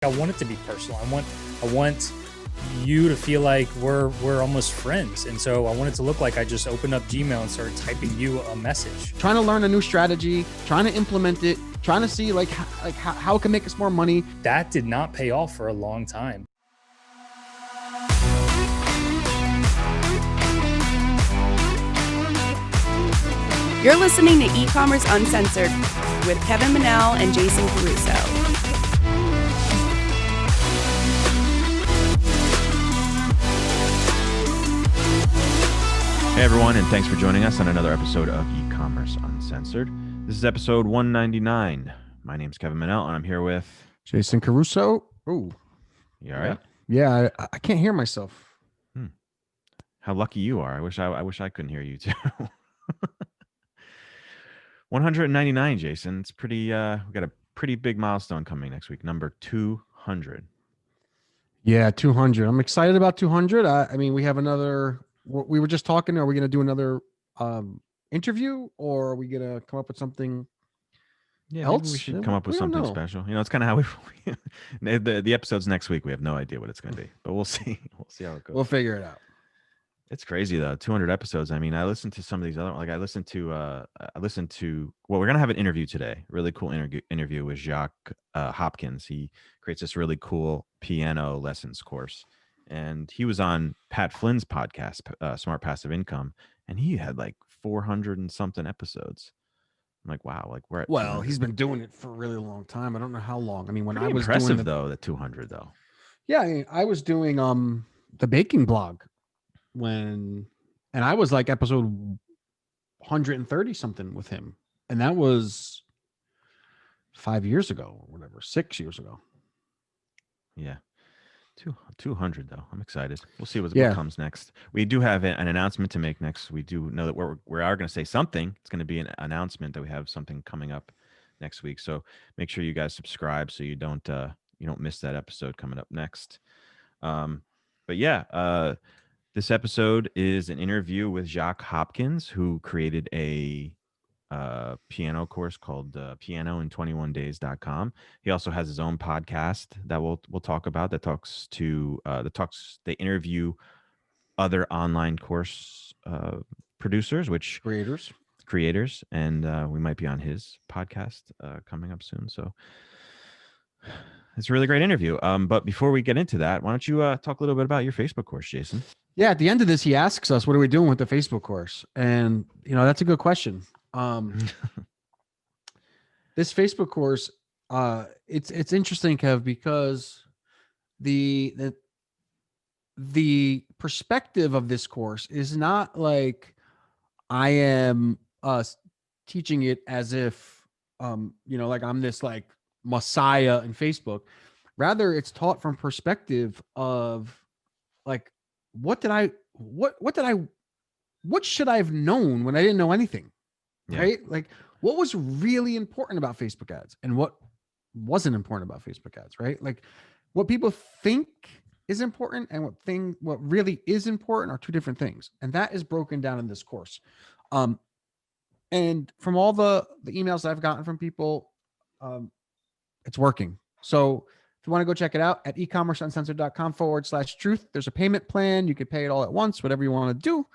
I want it to be personal. I want you to feel like we're almost friends. And so I want it to look like I just opened up Gmail and started typing you a message. Trying to learn a new strategy, trying to implement it, trying to see how it can make us more money. That did not pay off for a long time. You're listening to E-Commerce Uncensored with Kevin Manel and Jason Caruso. Hey everyone, and thanks for joining us on another episode of E-Commerce Uncensored. This is episode 199. My name's Kevin Manel, and I'm here with Jason Caruso. Oh, you all right? Yeah, I can't hear myself. How lucky you are. I wish I couldn't hear you too. 199, Jason. It's pretty. We got a pretty big milestone coming next week. Number 200. Yeah, 200. I'm excited about 200. I mean, we have another. We were just talking. Are we going to do another interview, or are we going to come up with something? Yeah, else? maybe we should come up with something special. You know, it's kind of how we the episodes next week. We have no idea what it's going to be, but we'll see. We'll see how it goes. We'll figure it out. It's crazy though. 200 episodes. I mean, I listened to some of these other. Like I listened to. Well, we're gonna have an interview today. Really cool interview with Jacques Hopkins. He creates this really cool piano lessons course, and he was on Pat Flynn's podcast, Smart Passive Income, and he had like 400 and something episodes. I'm like, wow, like we're at. Well, 200. he's been doing it for a really long time. I don't know how long. I mean, when Pretty I was impressive doing though, the 200 though. Yeah, I mean, I was doing the baking blog and I was like episode 130 something with him, and that was 5 years ago or whatever, 6 years ago. Yeah. 200 though. I'm excited. We'll see what comes next. We do have an announcement to make next. We do know that we are going to say something. It's going to be an announcement that we have something coming up next week. So make sure you guys subscribe so you don't miss that episode coming up next. But yeah, this episode is an interview with Jacques Hopkins, who created a piano course called pianoin21days.com. He also has his own podcast that we'll talk about. They interview other online course producers, creators, and we might be on his podcast coming up soon. So it's a really great interview. But before we get into that, why don't you talk a little bit about your Facebook course, Jason? Yeah, at the end of this, he asks us, what are we doing with the Facebook course? And, that's a good question. This Facebook course, it's interesting, Kev, because the perspective of this course is not like I am teaching it as if, like I'm this like messiah in Facebook. Rather, it's taught from perspective of like, what should I have known when I didn't know anything? Yeah. Right? Like, what was really important about Facebook ads and what wasn't important about Facebook ads, right? Like, what people think is important and what really is important are two different things. And that is broken down in this course. And from all the emails I've gotten from people, it's working. So if you want to go check it out at ecommerceuncensored.com/truth, there's a payment plan. You could pay it all at once, whatever you want to do.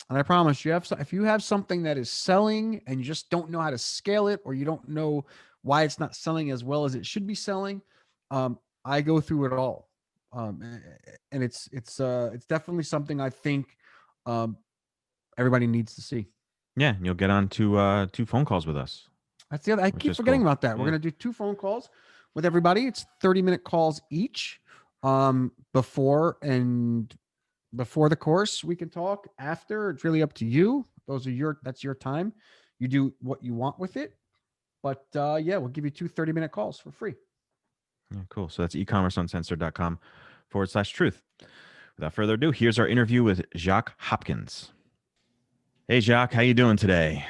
And I promise you, if you have something that is selling and you just don't know how to scale it, or you don't know why it's not selling as well as it should be selling, I go through it all. And it's definitely something I think everybody needs to see. Yeah, you'll get on to 2 phone calls with us. That's the other. I keep forgetting about that. Yeah. We're going to do 2 phone calls with everybody. It's 30-minute calls each. Before the course, we can talk. After, it's really up to you. That's your time. You do what you want with it. But we'll give you 2 30-minute calls for free. Yeah, cool. So that's ecommerceuncensored.com/truth. Without further ado, here's our interview with Jacques Hopkins. Hey, Jacques, how you doing today?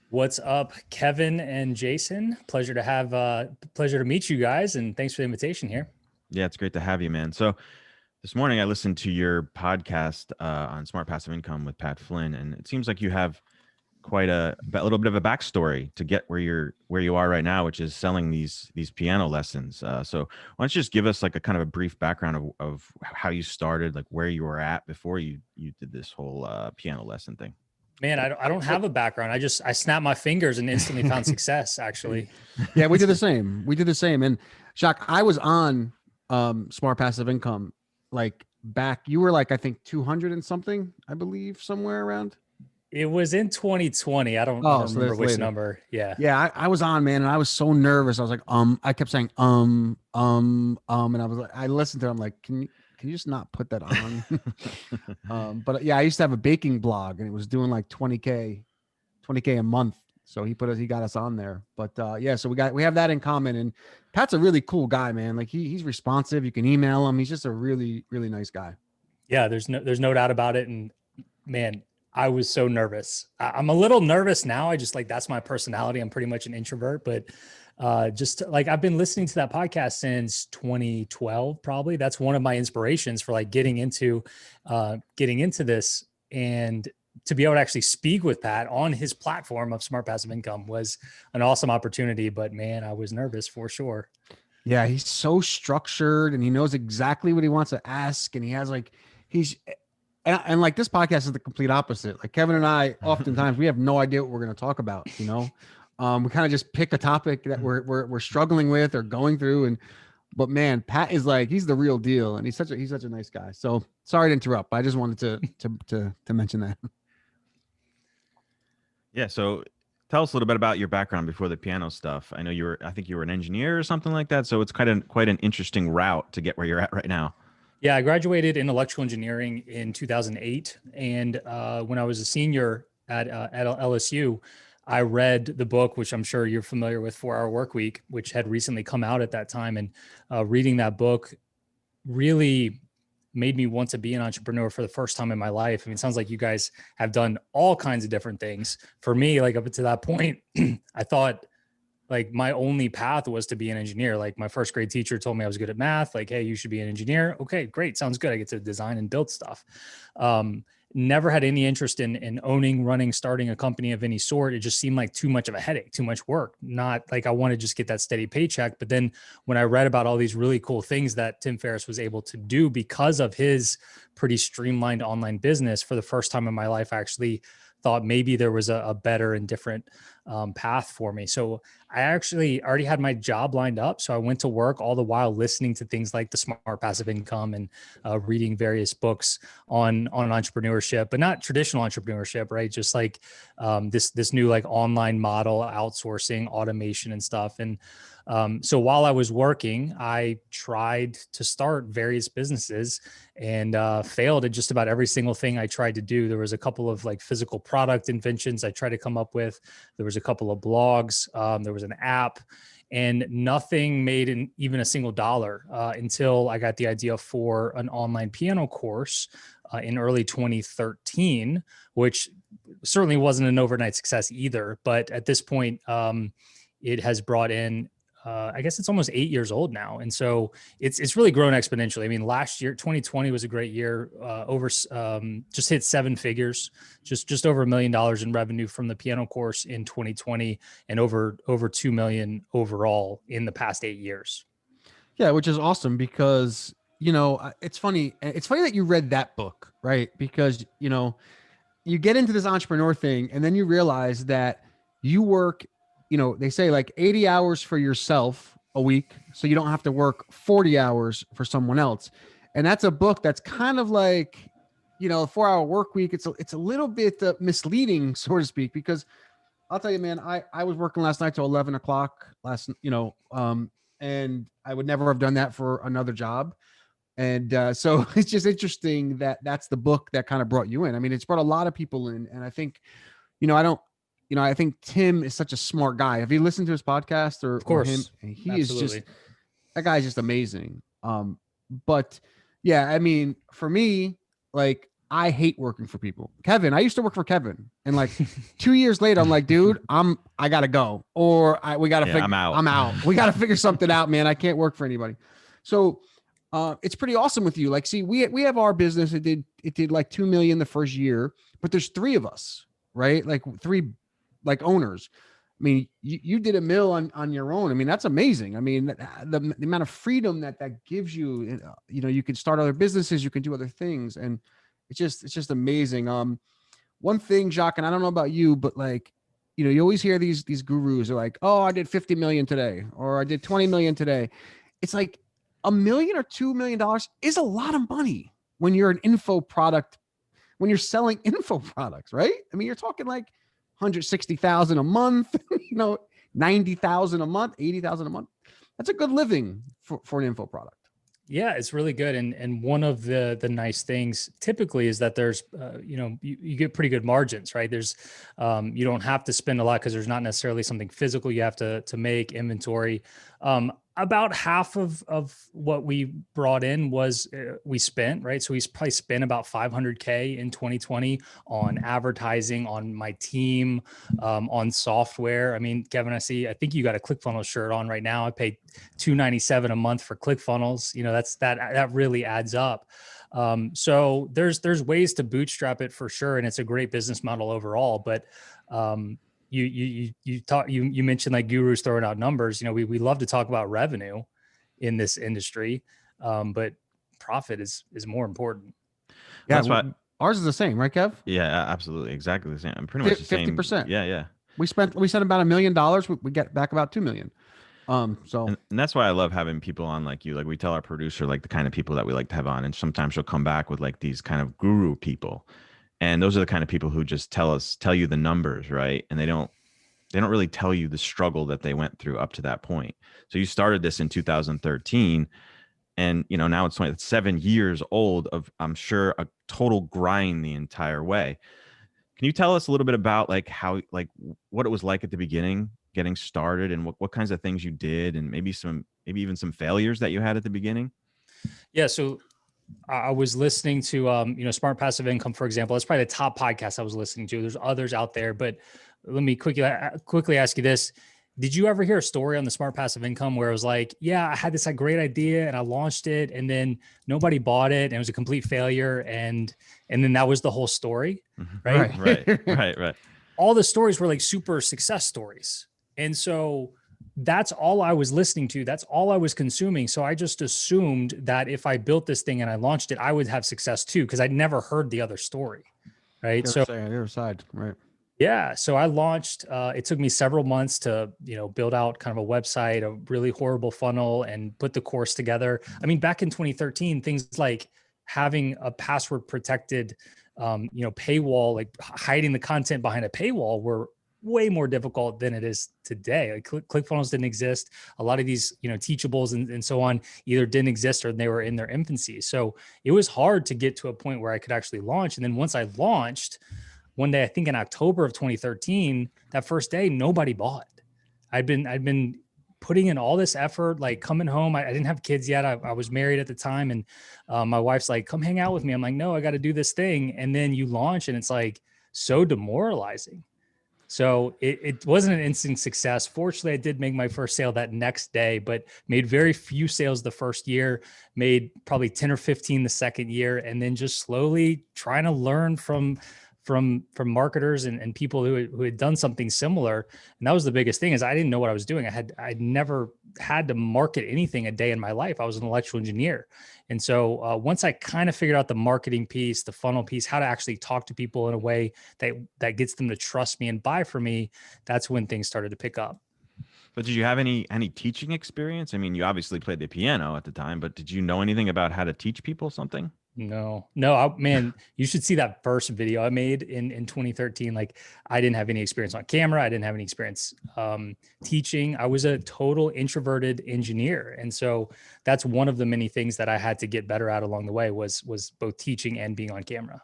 What's up, Kevin and Jason? Pleasure to meet you guys, and thanks for the invitation here. Yeah, it's great to have you, man. So this morning I listened to your podcast on Smart Passive Income with Pat Flynn, and it seems like you have quite a little bit of a backstory to get where you are right now, which is selling these piano lessons. So why don't you just give us like a kind of a brief background of how you started, like where you were at before you did this whole piano lesson thing. Man, I don't have a background. I snapped my fingers and instantly found success, actually. Yeah, we did the same. We did the same. And Jacques, I was on Smart Passive Income like back, you were like, I think 200 and something, I believe, somewhere around. It was in 2020. I don't remember which number. Yeah. Yeah. I was on, man. And I was so nervous. I was like, I kept saying, and I was like, I listened to it. I'm like, can you just not put that on? But yeah, I used to have a baking blog and it was doing like 20K a month. So he got us on there, but yeah, so we have that in common. And Pat's a really cool guy, man. Like he's responsive. You can email him. He's just a really, really nice guy. Yeah. There's no doubt about it. And man, I was so nervous. I'm a little nervous now. I just that's my personality. I'm pretty much an introvert, but just like I've been listening to that podcast since 2012, probably. That's one of my inspirations for like getting into this, and to be able to actually speak with Pat on his platform of Smart Passive Income was an awesome opportunity. But man, I was nervous for sure. Yeah, he's so structured and he knows exactly what he wants to ask, and he has like and like this podcast is the complete opposite. Like Kevin and I, oftentimes we have no idea what we're going to talk about. We kind of just pick a topic that we're struggling with or going through. But man, Pat is like, he's the real deal, and he's such a nice guy. So sorry to interrupt, but I just wanted to mention that. Yeah. So tell us a little bit about your background before the piano stuff. I know I think you were an engineer or something like that. So it's quite an interesting route to get where you're at right now. Yeah, I graduated in electrical engineering in 2008. And when I was a senior at LSU, I read the book, which I'm sure you're familiar with, 4-Hour Workweek, which had recently come out at that time. And reading that book really made me want to be an entrepreneur for the first time in my life. I mean, it sounds like you guys have done all kinds of different things. For me, like up to that point, I thought like my only path was to be an engineer. Like my first grade teacher told me I was good at math. Like, hey, you should be an engineer. Okay, great. Sounds good. I get to design and build stuff. Never had any interest in owning, running, starting a company of any sort. It just seemed like too much of a headache, too much work. Not like I want to just get that steady paycheck. But then when I read about all these really cool things that Tim Ferriss was able to do because of his pretty streamlined online business, for the first time in my life, I actually thought maybe there was a better and different path for me. So I actually already had my job lined up. So I went to work all the while listening to things like the Smart Passive Income and reading various books on entrepreneurship, but not traditional entrepreneurship, right? Just like this new like online model, outsourcing, automation and stuff. And so while I was working, I tried to start various businesses and failed at just about every single thing I tried to do. There was a couple of like physical product inventions I tried to come up with. There was a couple of blogs. There was an app, and nothing made even a single dollar until I got the idea for an online piano course in early 2013, which certainly wasn't an overnight success either. But at this point, it has brought in I guess it's almost 8 years old now. And so it's really grown exponentially. I mean, last year, 2020 was a great year, just hit 7 figures, just over $1 million in revenue from the piano course in 2020, and over 2 million overall in the past 8 years. Yeah. Which is awesome because, it's funny. It's funny that you read that book, right? Because, you get into this entrepreneur thing and then you realize that you work, they say like 80 hours for yourself a week, so you don't have to work 40 hours for someone else. And that's a book that's kind of like, 4-Hour Work Week. It's a little bit misleading, so to speak, because I'll tell you, man, I was working last night till 11 o'clock and I would never have done that for another job. And so it's just interesting that that's the book that kind of brought you in. I mean, it's brought a lot of people in. And I think, I think Tim is such a smart guy. Have you listened to his podcast or, of course, or him? He is just, that guy's just amazing. But yeah, I mean, for me, like I hate working for people. Kevin, I used to work for Kevin, and like 2 years later, I'm like, dude, I gotta go, or we gotta figure. I'm out. We gotta figure something out, man. I can't work for anybody. So it's pretty awesome with you. Like, see, we have our business. It did like 2 million the first year, but there's 3 of us. Right? Like 3 like owners. I mean, you did a mill on your own. I mean, that's amazing. I mean, the amount of freedom that gives you, you know, you can start other businesses, you can do other things. And it's just amazing. One thing, Jacques, and I don't know about you, but like, you know, you always hear these gurus are like, oh, I did 50 million today, or I did 20 million today. It's like $1 million or $2 million is a lot of money when you're an info product, when you're selling info products, right? I mean, you're talking like 160,000 a month, you know, 90,000 a month, 80,000 a month. That's a good living for an info product. Yeah, it's really good. And one of the nice things typically is that there's, you know, you get pretty good margins, right? There's, you don't have to spend a lot because there's not necessarily something physical you have to make inventory. About half of what we brought in was we spent, right? So we probably spent about $500K in 2020 on advertising, on my team, on software. I mean, Kevin, I think you got a ClickFunnels shirt on right now. I paid $297 a month for ClickFunnels. You know, that really adds up. So there's ways to bootstrap it for sure, and it's a great business model overall. But you mentioned like gurus throwing out numbers. You know, we love to talk about revenue in this industry, but profit is more important. Yeah, that's why ours is the same, right, Kev? Yeah, absolutely, exactly the same. I'm pretty much the same. 50%. Yeah. We spent about $1 million. We get back about 2 million. So and that's why I love having people on like you. Like we tell our producer like the kind of people that we like to have on, and sometimes she'll come back with like these kind of guru people. And those are the kind of people who just tell you the numbers, right? And they don't really tell you the struggle that they went through up to that point. So you started this in 2013, and you know now it's 7 years old of, I'm sure, a total grind the entire way. Can you tell us a little bit about like how, like what it was like at the beginning, getting started, and what kinds of things you did, and maybe even some failures that you had at the beginning? Yeah. So I was listening to, you know, Smart Passive Income, for example. That's probably the top podcast I was listening to. There's others out there, but let me quickly ask you this. Did you ever hear a story on the Smart Passive Income where it was like, yeah, I had this like great idea and I launched it and then nobody bought it and it was a complete failure. And then that was the whole story, right? Right. All the stories were like super success stories. And so that's all I was listening to. That's all I was consuming. So I just assumed that if I built this thing and I launched it, I would have success too, because I'd never heard the other story. Right. So the other side, right. Yeah. So I launched, it took me several months to, you know, build out kind of a website, a really horrible funnel, and put the course together. I mean, back in 2013, things like having a password protected, you know, paywall, like hiding the content behind a paywall, were way more difficult than it is today. Like ClickFunnels didn't exist. A lot of these, you know, teachables and so on either didn't exist or they were in their infancy. So it was hard to get to a point where I could actually launch. And then once I launched, one day, I think in October of 2013, that first day, nobody bought. I'd been putting in all this effort, like coming home. I didn't have kids yet. I was married at the time. And my wife's like, come hang out with me. I'm like, no, I got to do this thing. And then you launch and it's like so demoralizing. So it wasn't an instant success. Fortunately, I did make my first sale that next day, but made very few sales the first year, made probably 10 or 15 the second year, and then just slowly trying to learn from marketers and people who had done something similar. And that was the biggest thing, is I didn't know what I was doing. I'd never had to market anything a day in my life. I was an electrical engineer. And so once I kind of figured out the marketing piece, the funnel piece, how to actually talk to people in a way that gets them to trust me and buy from me, that's when things started to pick up. But did you have any teaching experience? I mean, you obviously played the piano at the time, but did you know anything about how to teach people something? No, man, you should see that first video I made in 2013. Like, I didn't have any experience on camera. I didn't have any experience teaching. I was a total introverted engineer. And so that's one of the many things that I had to get better at along the way was both teaching and being on camera.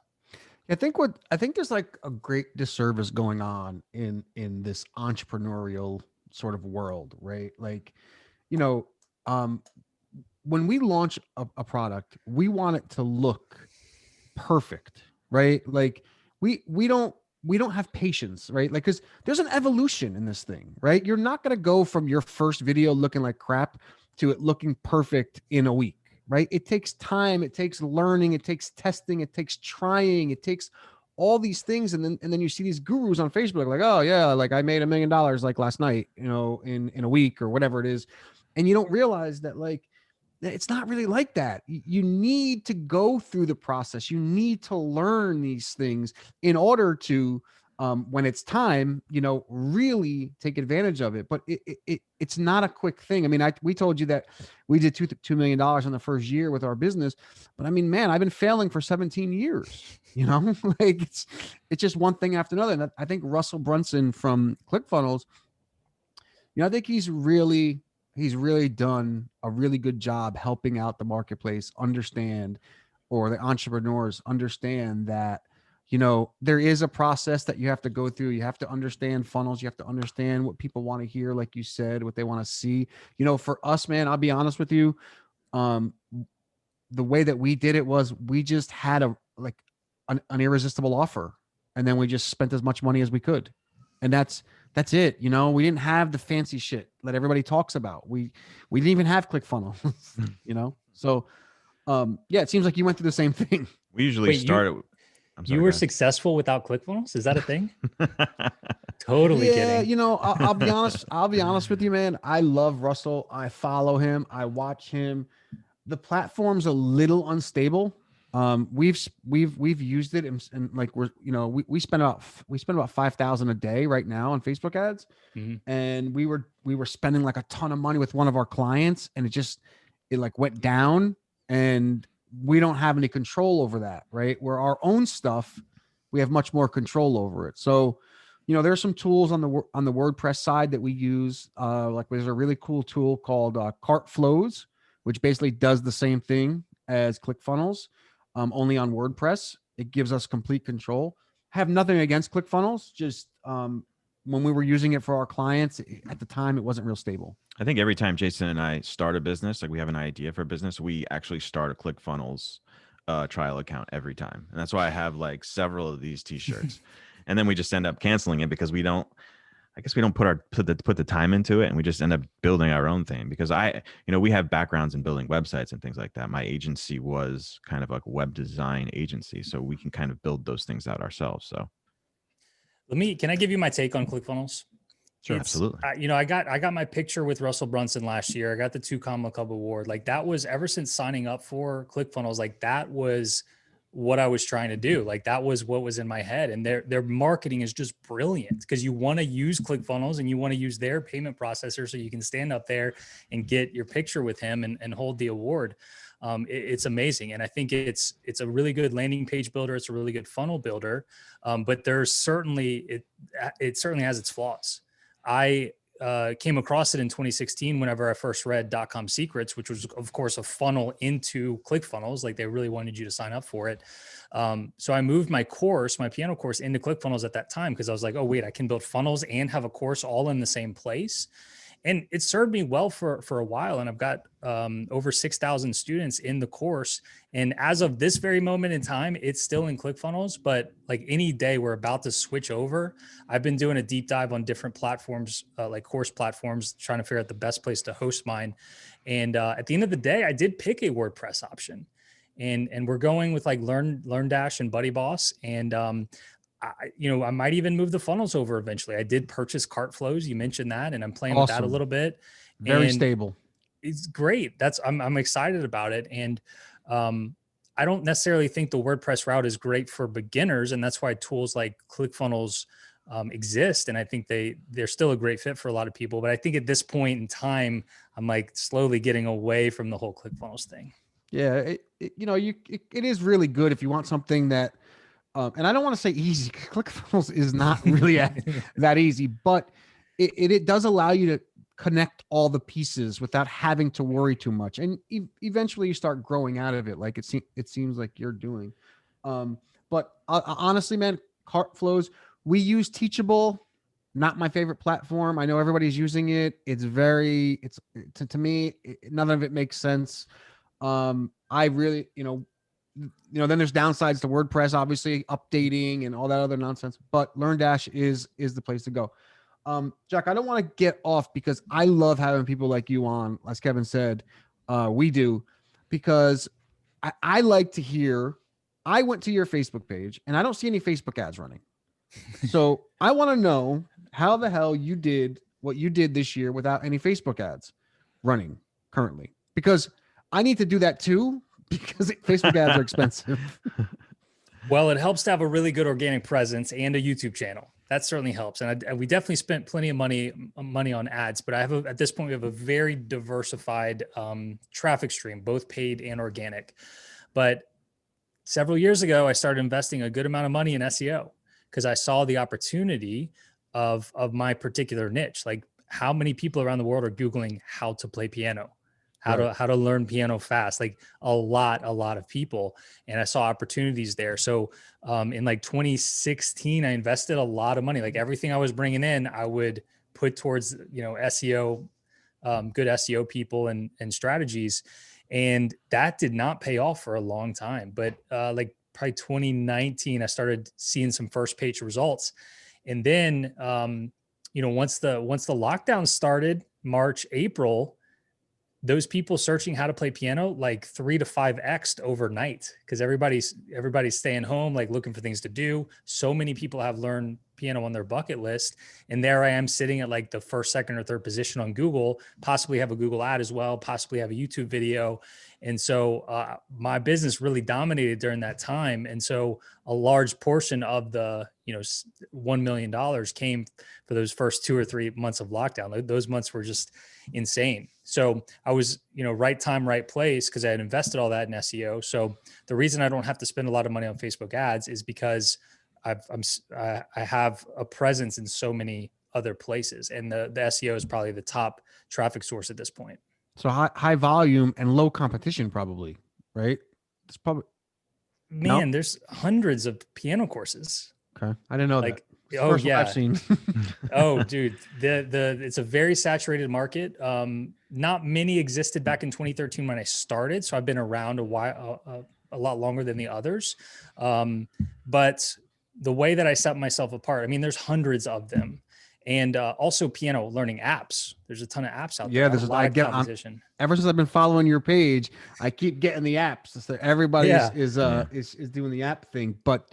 I think there's like a great disservice going on in this entrepreneurial sort of world, right? Like, you know, when we launch a product, we want it to look perfect, right? Like we don't have patience, right? Like, cause there's an evolution in this thing, right? You're not going to go from your first video looking like crap to it looking perfect in a week, right? It takes time. It takes learning. It takes testing. It takes trying. It takes all these things. And then you see these gurus on Facebook, like, oh yeah, like I made $1 million like last night, in a week or whatever it is. And you don't realize that like, it's not really like that. You need to go through the process. You need to learn these things in order to, when it's time, really take advantage of it. But it's not a quick thing. I mean, we told you that we did $2 million in the first year with our business, but I mean, man, I've been failing for 17 years, like it's just one thing after another. And I think Russell Brunson from ClickFunnels, I think he's really done a really good job helping out the marketplace understand, or the entrepreneurs understand that, there is a process that you have to go through. You have to understand funnels. You have to understand what people want to hear, like you said, what they want to see. For us, man, I'll be honest with you. The way that we did it was we just had an irresistible offer, and then we just spent as much money as we could. And that's it. We didn't have the fancy shit that everybody talks about. We didn't even have ClickFunnels, So, yeah, it seems like you went through the same thing. We usually start. I'm sorry, you were successful without ClickFunnels? Is that a thing? Totally kidding. I'll be honest. I'll be honest with you, man. I love Russell. I follow him. I watch him. The platform's a little unstable. We've used it and like we spend about 5,000 a day right now on Facebook ads. Mm-hmm. And we were spending like a ton of money with one of our clients, and it like went down, and we don't have any control over that, right? Where our own stuff, we have much more control over it. So, there's some tools on the WordPress side that we use. Like there's a really cool tool called Cart Flows, which basically does the same thing as ClickFunnels, only on WordPress. It gives us complete control. I have nothing against ClickFunnels. Just when we were using it for our clients at the time, it wasn't real stable. I think every time Jason and I start a business, like we have an idea for a business, we actually start a ClickFunnels trial account every time. And that's why I have like several of these t-shirts. And then we just end up canceling it because we don't put the time into it, and we just end up building our own thing. Because we have backgrounds in building websites and things like that. My agency was kind of like a web design agency, so we can kind of build those things out ourselves. So can I give you my take on ClickFunnels? Sure, absolutely. I got my picture with Russell Brunson last year. I got the 2 Comma Club award. Like that was, ever since signing up for ClickFunnels, like that was what I was trying to do. Like that was what was in my head. And their marketing is just brilliant, because you want to use ClickFunnels and you want to use their payment processor so you can stand up there and get your picture with him and hold the award. It's amazing. And I think it's a really good landing page builder. It's a really good funnel builder. But there's certainly, it certainly has its flaws. I came across it in 2016 whenever I first read .com Secrets, which was of course a funnel into ClickFunnels. Like they really wanted you to sign up for it. So I moved my piano course into ClickFunnels at that time, because I was like, oh wait, I can build funnels and have a course all in the same place. And it served me well for a while. And I've got over 6,000 students in the course. And as of this very moment in time, it's still in ClickFunnels. But like any day we're about to switch over, I've been doing a deep dive on different platforms, like course platforms, trying to figure out the best place to host mine. And at the end of the day, I did pick a WordPress option. And we're going with like LearnDash and BuddyBoss. And I might even move the funnels over eventually. I did purchase Cart Flows. You mentioned that, and I'm playing with that a little bit. Very stable. It's great. I'm excited about it. And I don't necessarily think the WordPress route is great for beginners, and that's why tools like ClickFunnels exist. And I think they're still a great fit for a lot of people. But I think at this point in time, I'm like slowly getting away from the whole ClickFunnels thing. Yeah, it is really good if you want something that. And I don't want to say easy. ClickFunnels is not really that easy, but it does allow you to connect all the pieces without having to worry too much. And eventually you start growing out of it, like it seems like you're doing. But honestly, man, Cart Flows, we use Teachable. Not my favorite platform. I know everybody's using it. It's to me, none of it makes sense. I really, then there's downsides to WordPress, obviously updating and all that other nonsense, but LearnDash is the place to go. Jack, I don't want to get off, because I love having people like you on, as Kevin said, we do, because I like to hear I went to your Facebook page and I don't see any Facebook ads running. So I want to know how the hell you did what you did this year without any Facebook ads running currently, because I need to do that too, because Facebook ads are expensive. Well, it helps to have a really good organic presence and a YouTube channel. That certainly helps. And we definitely spent plenty of money on ads, but at this point, we have a very diversified traffic stream, both paid and organic. But several years ago, I started investing a good amount of money in SEO because I saw the opportunity of my particular niche. Like, how many people around the world are Googling how to play piano, how to learn piano fast? Like a lot of people. And I saw opportunities there. So in like 2016, I invested a lot of money. Like everything I was bringing in, I would put towards, SEO, good SEO people and strategies. And that did not pay off for a long time. But like probably 2019, I started seeing some first page results. And then, once the lockdown started, March, April, those people searching how to play piano, like 3 to 5x'd overnight, because everybody's staying home, like looking for things to do. So many people have learned piano on their bucket list. And there I am sitting at like the first, second, or third position on Google, possibly have a Google ad as well, possibly have a YouTube video. And so my business really dominated during that time. And so a large portion of the, $1 million came for those first 2 or 3 months of lockdown. Those months were just insane. So I was, right time, right place, because I had invested all that in SEO. So the reason I don't have to spend a lot of money on Facebook ads is because I have a presence in so many other places, and the SEO is probably the top traffic source at this point. So high volume and low competition, probably, right? It's probably, there's hundreds of piano courses. Okay, I didn't know like, that. Oh yeah, I've seen. Oh, dude, it's a very saturated market. Not many existed back in 2013 when I started, so I've been around a while, a lot longer than the others. But the way that I set myself apart, there's hundreds of them. And also piano learning apps. There's a ton of apps out there. Yeah, there's a lot of competition. Ever since I've been following your page, I keep getting the apps. So everybody is doing the app thing. But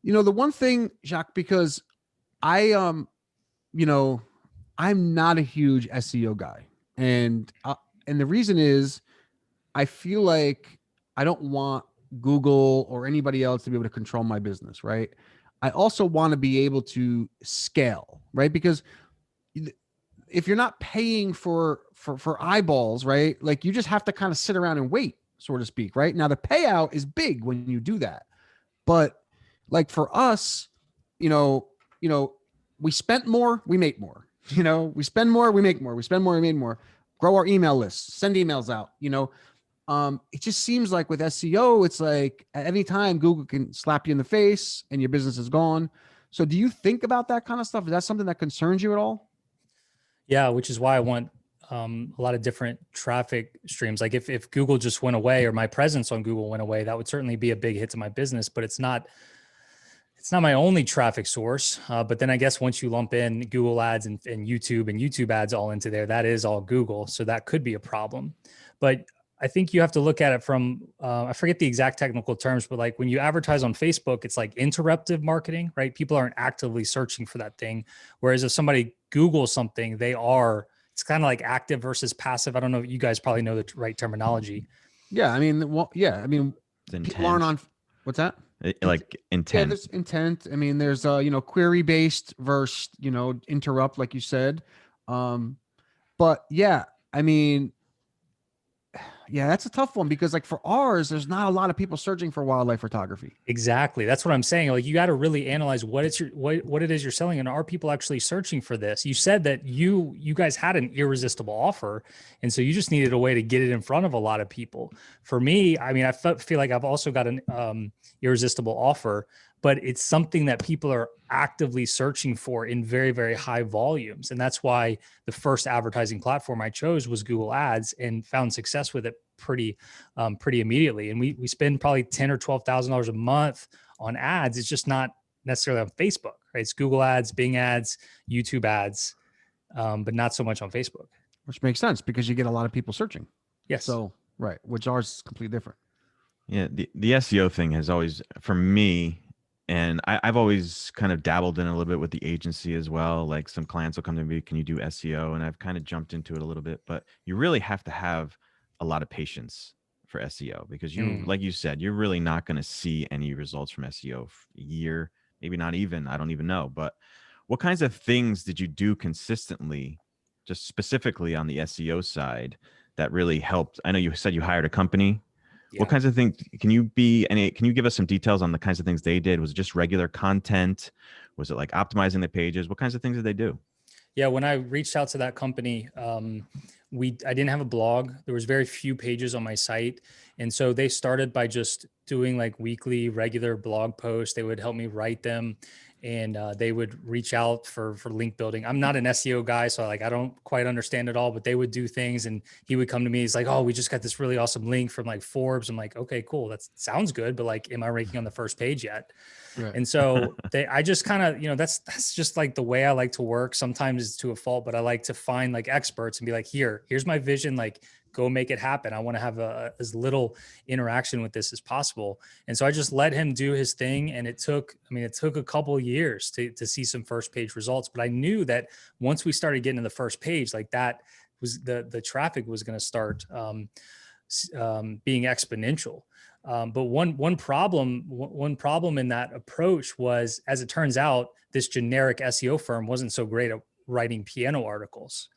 the one thing, Jacques, because I'm not a huge SEO guy, and the reason is I feel like I don't want Google or anybody else to be able to control my business, right? I also want to be able to scale, right? Because if you're not paying for eyeballs, right? Like you just have to kind of sit around and wait, so to speak, right? Now the payout is big when you do that. But like for us, we spent more, we make more, we spend more, we make more, we spend more, we made more, grow our email lists, send emails out, it just seems like with SEO, it's like at any time Google can slap you in the face and your business is gone. So do you think about that kind of stuff? Is that something that concerns you at all? Yeah, which is why I want a lot of different traffic streams. Like if Google just went away or my presence on Google went away, that would certainly be a big hit to my business, but it's not my only traffic source. But then I guess once you lump in Google ads and YouTube ads all into there, that is all Google. So that could be a problem. But I think you have to look at it from, I forget the exact technical terms, but like when you advertise on Facebook, it's like interruptive marketing, right? People aren't actively searching for that thing. Whereas if somebody Googles something, it's kind of like active versus passive. I don't know. You guys probably know the right terminology. Yeah. People aren't on, what's that? Like intent. Yeah, there's intent. There's query based versus interrupt, like you said. But yeah, that's a tough one because like for ours, there's not a lot of people searching for wildlife photography. Exactly. That's what I'm saying. Like you got to really analyze what it is you're selling, and are people actually searching for this? You said that you guys had an irresistible offer, and so you just needed a way to get it in front of a lot of people. For me, I feel like I've also got an irresistible offer, but it's something that people are actively searching for in very, very high volumes. And that's why the first advertising platform I chose was Google Ads, and found success with it pretty immediately. And we spend probably $10,000 or $12,000 a month on ads. It's just not necessarily on Facebook, right? It's Google ads, Bing ads, YouTube ads, but not so much on Facebook. Which makes sense because you get a lot of people searching. Yes. So, right. Which ours is completely different. Yeah, the SEO thing has always, for me, and I've always kind of dabbled in a little bit with the agency as well. Like some clients will come to me, can you do SEO? And I've kind of jumped into it a little bit, but you really have to have a lot of patience for SEO because you, Mm. like you said, you're really not going to see any results from SEO for a year, maybe not even, I don't even know. But what kinds of things did you do consistently, just specifically on the SEO side, that really helped? I know you said you hired a company. What Yeah. kinds of things can you give us some details on the kinds of things they did? Was it just regular content? Was it like optimizing the pages? What kinds of things did they do? Yeah, when I reached out to that company, I didn't have a blog. There was very few pages on my site, and so they started by just doing like weekly, regular blog posts. They would help me write them, and they would reach out for link building. I'm not an SEO guy, so like I don't quite understand it all. But they would do things, and he would come to me. He's like, "Oh, we just got this really awesome link from like Forbes." I'm like, "Okay, cool. That sounds good, but like, am I ranking on the first page yet?" Right. And so I just kind of, that's just like the way I like to work. Sometimes it's to a fault, but I like to find like experts and be like, here's my vision. Like, go make it happen. I want to have as little interaction with this as possible. And so I just let him do his thing. And it took a couple of years to see some first page results. But I knew that once we started getting to the first page, like that was the traffic was going to start being exponential. But one problem in that approach was, as it turns out, this generic SEO firm wasn't so great at writing piano articles.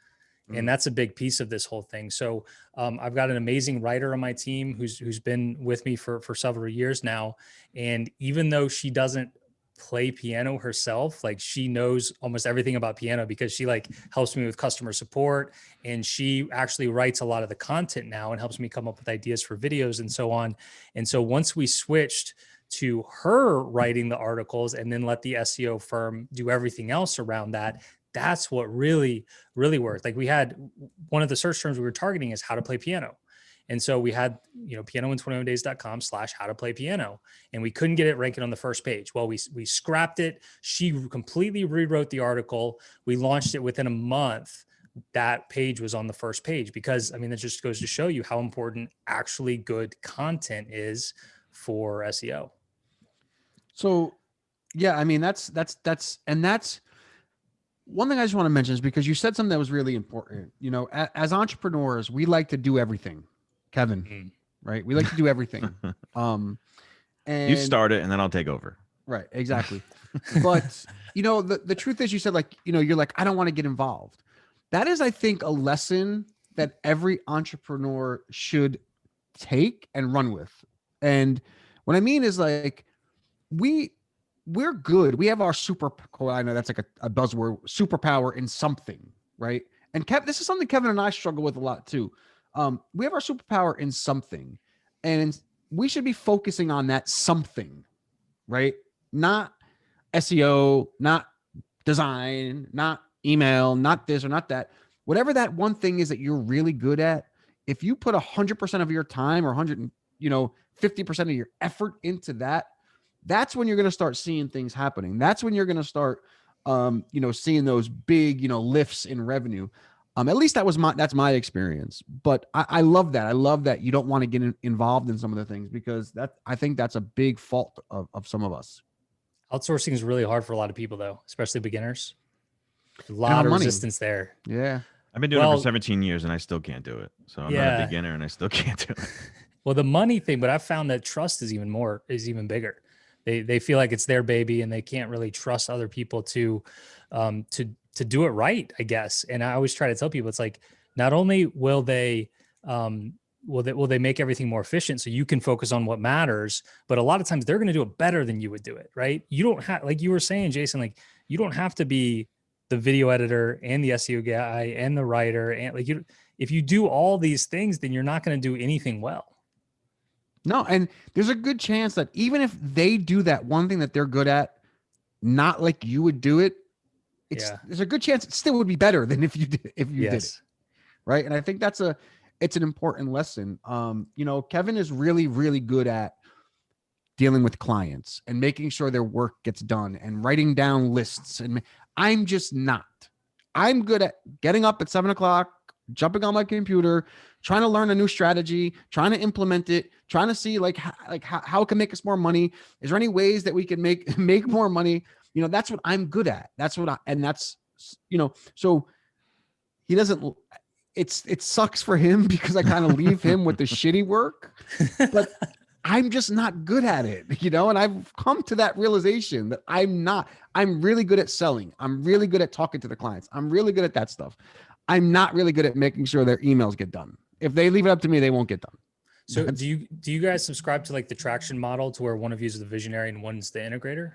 And that's a big piece of this whole thing. So I've got an amazing writer on my team who's been with me for several years now. And even though she doesn't play piano herself, like she knows almost everything about piano because she like helps me with customer support, and she actually writes a lot of the content now and helps me come up with ideas for videos and so on. And so once we switched to her writing the articles and then let the SEO firm do everything else around that, that's what really worked. Like we had one of the search terms we were targeting is how to play piano. And so we had, pianoin21days.com/how to play piano, and we couldn't get it ranking on the first page. Well, we scrapped it. She completely rewrote the article. We launched it within a month. That page was on the first page because, that just goes to show you how important actually good content is for SEO. So, yeah, that's one thing I just want to mention is because you said something that was really important. As entrepreneurs, we like to do everything, Kevin, right? We like to do everything. And you start it and then I'll take over. Right. Exactly. But, the truth is you said you're like, I don't want to get involved. That is, I think, a lesson that every entrepreneur should take and run with. And what I mean is like, we're good. We have our I know that's like a buzzword, superpower in something, right? And this is something Kevin and I struggle with a lot too. We have our superpower in something, and we should be focusing on that something, right? Not SEO, not design, not email, not this or not that. Whatever that one thing is that you're really good at, if you put 100% of your time or 50% of your effort into that, that's when you're going to start seeing things happening. That's when you're going to start, seeing those big, lifts in revenue. At least that's my experience. But I love that. I love that you don't want to get involved in some of the things because I think that's a big fault of some of us. Outsourcing is really hard for a lot of people, though, especially beginners. A lot of resistance there. Yeah. I've been doing it for 17 years and I still can't do it. So I'm not a beginner and I still can't do it. Well, the money thing, but I've found that trust is even bigger. They feel like it's their baby and they can't really trust other people to do it right, I guess. And I always try to tell people, it's like, not only will they make everything more efficient so you can focus on what matters, but a lot of times they're going to do it better than you would do it. Right. You don't have, like you were saying, Jason, like you don't have to be the video editor and the SEO guy and the writer. And like if you do all these things, then you're not going to do anything well. No, and there's a good chance that even if they do that one thing that they're good at, not like you would do it, there's a good chance it still would be better than if you did it. Right. And I think it's an important lesson. Kevin is really, really good at dealing with clients and making sure their work gets done and writing down lists. And I'm just not. I'm good at getting up at 7:00, jumping on my computer, trying to learn a new strategy, trying to implement it, trying to see how it can make us more money. Is there any ways that we can make more money? That's what I'm good at. So he doesn't, it sucks for him because I kind of leave him with the shitty work, but I'm just not good at it, and I've come to that realization that I'm really good at selling. I'm really good at talking to the clients. I'm really good at that stuff. I'm not really good at making sure their emails get done. If they leave it up to me, they won't get done. So do you guys subscribe to like the traction model to where one of you is the visionary and one's the integrator?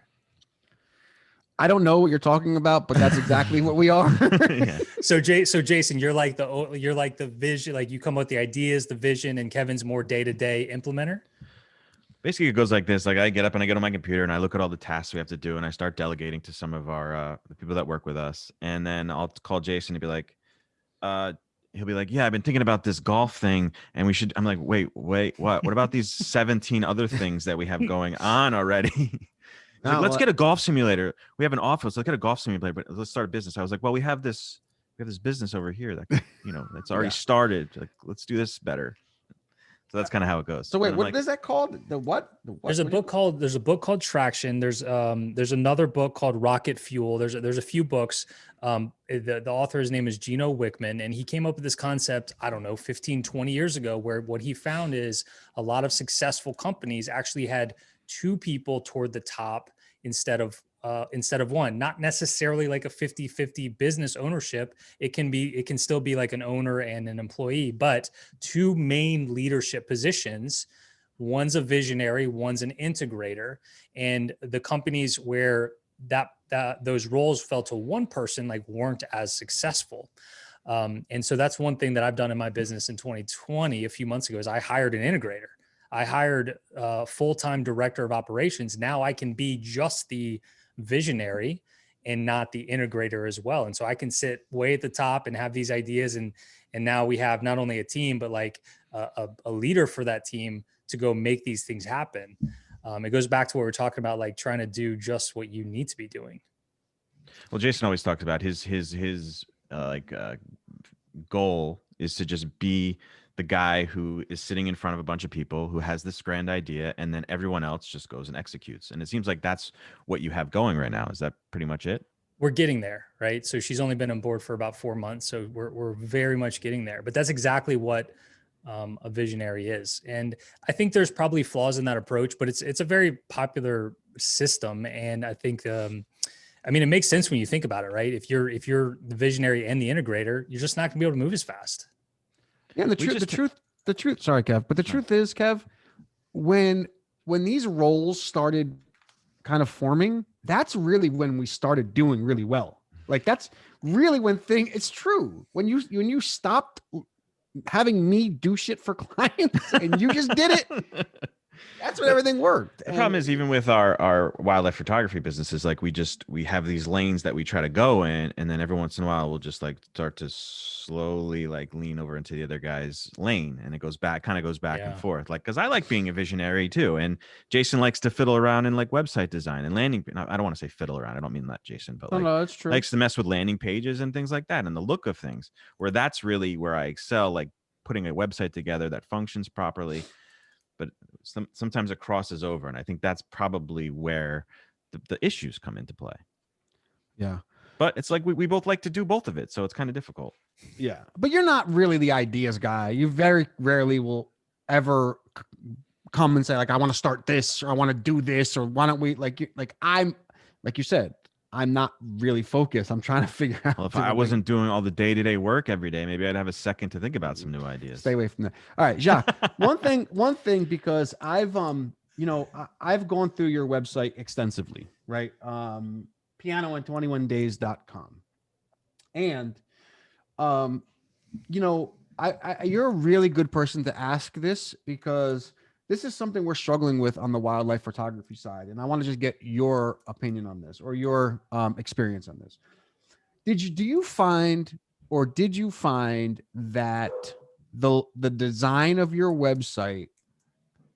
I don't know what you're talking about, but that's exactly what we are. Yeah. So Jason, you're like the vision, like you come up with the ideas, the vision, and Kevin's more day-to-day implementer. Basically, it goes like this. Like I get up and I get on my computer and I look at all the tasks we have to do and I start delegating to some of our the people that work with us. And then I'll call Jason and be like, he'll be like, yeah, I've been thinking about this golf thing and we should. I'm like, wait, what? What about these 17 other things that we have going on already? Like, let's get a golf simulator. We have an office. Let's get a golf simulator, but let's start a business. I was like, well, we have this business over here that that's already started. Like, let's do this better. So that's kind of how it goes. So wait, what is that called? The what? There's a book called Traction. There's another book called Rocket Fuel. There's a few books. The author's name is Gino Wickman, and he came up with this concept, I don't know, 15, 20 years ago, where what he found is a lot of successful companies actually had two people toward the top instead of one. Not necessarily like a 50-50 business ownership. It can still be like an owner and an employee, but two main leadership positions. One's a visionary, one's an integrator. And the companies where those roles fell to one person like weren't as successful. And so that's one thing that I've done in my business in 2020, a few months ago, is I hired an integrator. I hired a full-time director of operations. Now I can be just the visionary and not the integrator as well. And so I can sit way at the top and have these ideas. And now we have not only a team, but like a leader for that team to go make these things happen. It goes back to what we're talking about, like trying to do just what you need to be doing. Well, Jason always talked about his goal is to just be the guy who is sitting in front of a bunch of people who has this grand idea, and then everyone else just goes and executes. And it seems like that's what you have going right now. Is that pretty much it? We're getting there, right? So she's only been on board for about 4 months. So we're very much getting there, but that's exactly what a visionary is. And I think there's probably flaws in that approach, but it's a very popular system. And I think, it makes sense when you think about it, right? If you're the visionary and the integrator, you're just not gonna be able to move as fast. Yeah, the truth. Sorry, Kev, but the truth is, Kev, when these roles started kind of forming, that's really when we started doing really well. Like that's really when it's true. When you stopped having me do shit for clients and you just did it. That's when everything worked. The problem is, even with our wildlife photography businesses, like we have these lanes that we try to go in, and then every once in a while we'll just like start to slowly like lean over into the other guy's lane, and it goes back and forth. Like, because I like being a visionary too, and Jason likes to fiddle around in like website design and landing. I don't want to say fiddle around. I don't mean that, Jason, but like, no, that's true. Likes to mess with landing pages and things like that, and the look of things. Where that's really where I excel, like putting a website together that functions properly. But sometimes it crosses over. And I think that's probably where the issues come into play. Yeah. But it's like we both like to do both of it. So it's kind of difficult. Yeah. But you're not really the ideas guy. You very rarely will ever come and say, like, I want to start this, or I want to do this, or why don't we, I'm, like you said, I'm not really focused. I'm trying to figure out. Well, if I wasn't doing all the day-to-day work every day, maybe I'd have a second to think about some new ideas. Stay away from that. All right, Jacques. one thing, because I've I've gone through your website extensively, right? Piano in21days.com. And you're a really good person to ask this, because this is something we're struggling with on the wildlife photography side. And I want to just get your opinion on this, or your experience on this. Did you find that the design of your website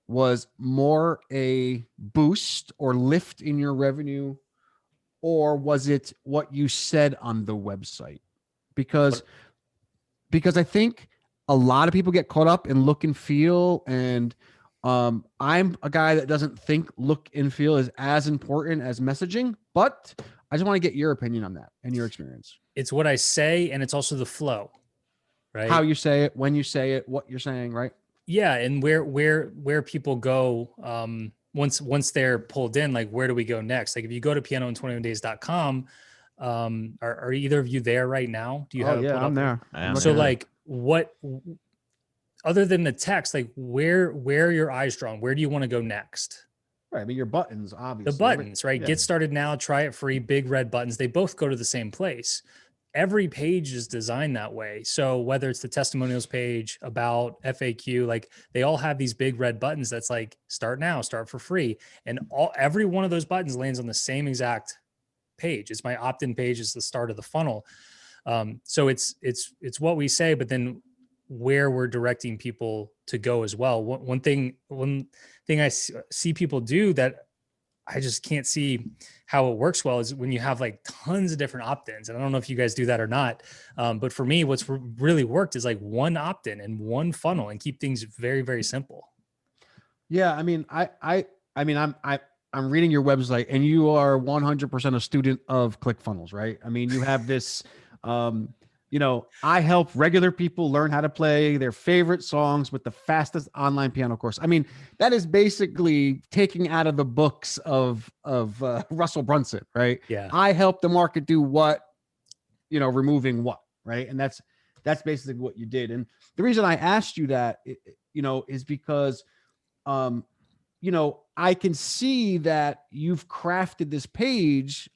was more a boost or lift in your revenue, or was it what you said on the website? Because because I think a lot of people get caught up in look and feel, and I'm a guy that doesn't think look and feel is as important as messaging, but I just want to get your opinion on that and your experience. It's what I say, and it's also the flow, right? How you say it, when you say it, what you're saying, right? Yeah, and where people go once they're pulled in, like where do we go next? Like if you go to pianoin21days.com, are either of you there right now? Do you have it pulled I'm up? there. I am So there. like what other than the text, like where are your eyes drawn? Where do you want to go next? Right. I mean, your buttons, obviously. The buttons, right? Yeah. Get started now, try it free, big red buttons. They both go to the same place. Every page is designed that way. So whether it's the testimonials page, about, FAQ, like they all have these big red buttons that's like start now, start for free. And every one of those buttons lands on the same exact page. It's my opt-in page, is the start of the funnel. So it's what we say, but then where we're directing people to go as well. One thing I see people do that I just can't see how it works well is when you have like tons of different opt-ins. And I don't know if you guys do that or not. But for me, what's really worked is like one opt-in and one funnel, and keep things very, very simple. Yeah. I mean, I'm reading your website, and you are 100% a student of ClickFunnels, right? I mean, you have this, I help regular people learn how to play their favorite songs with the fastest online piano course. I mean, that is basically taking out of the books of Russell Brunson, right? Yeah. I help the market do what, removing what, right? And that's basically what you did. And the reason I asked you that, is because, I can see that you've crafted this page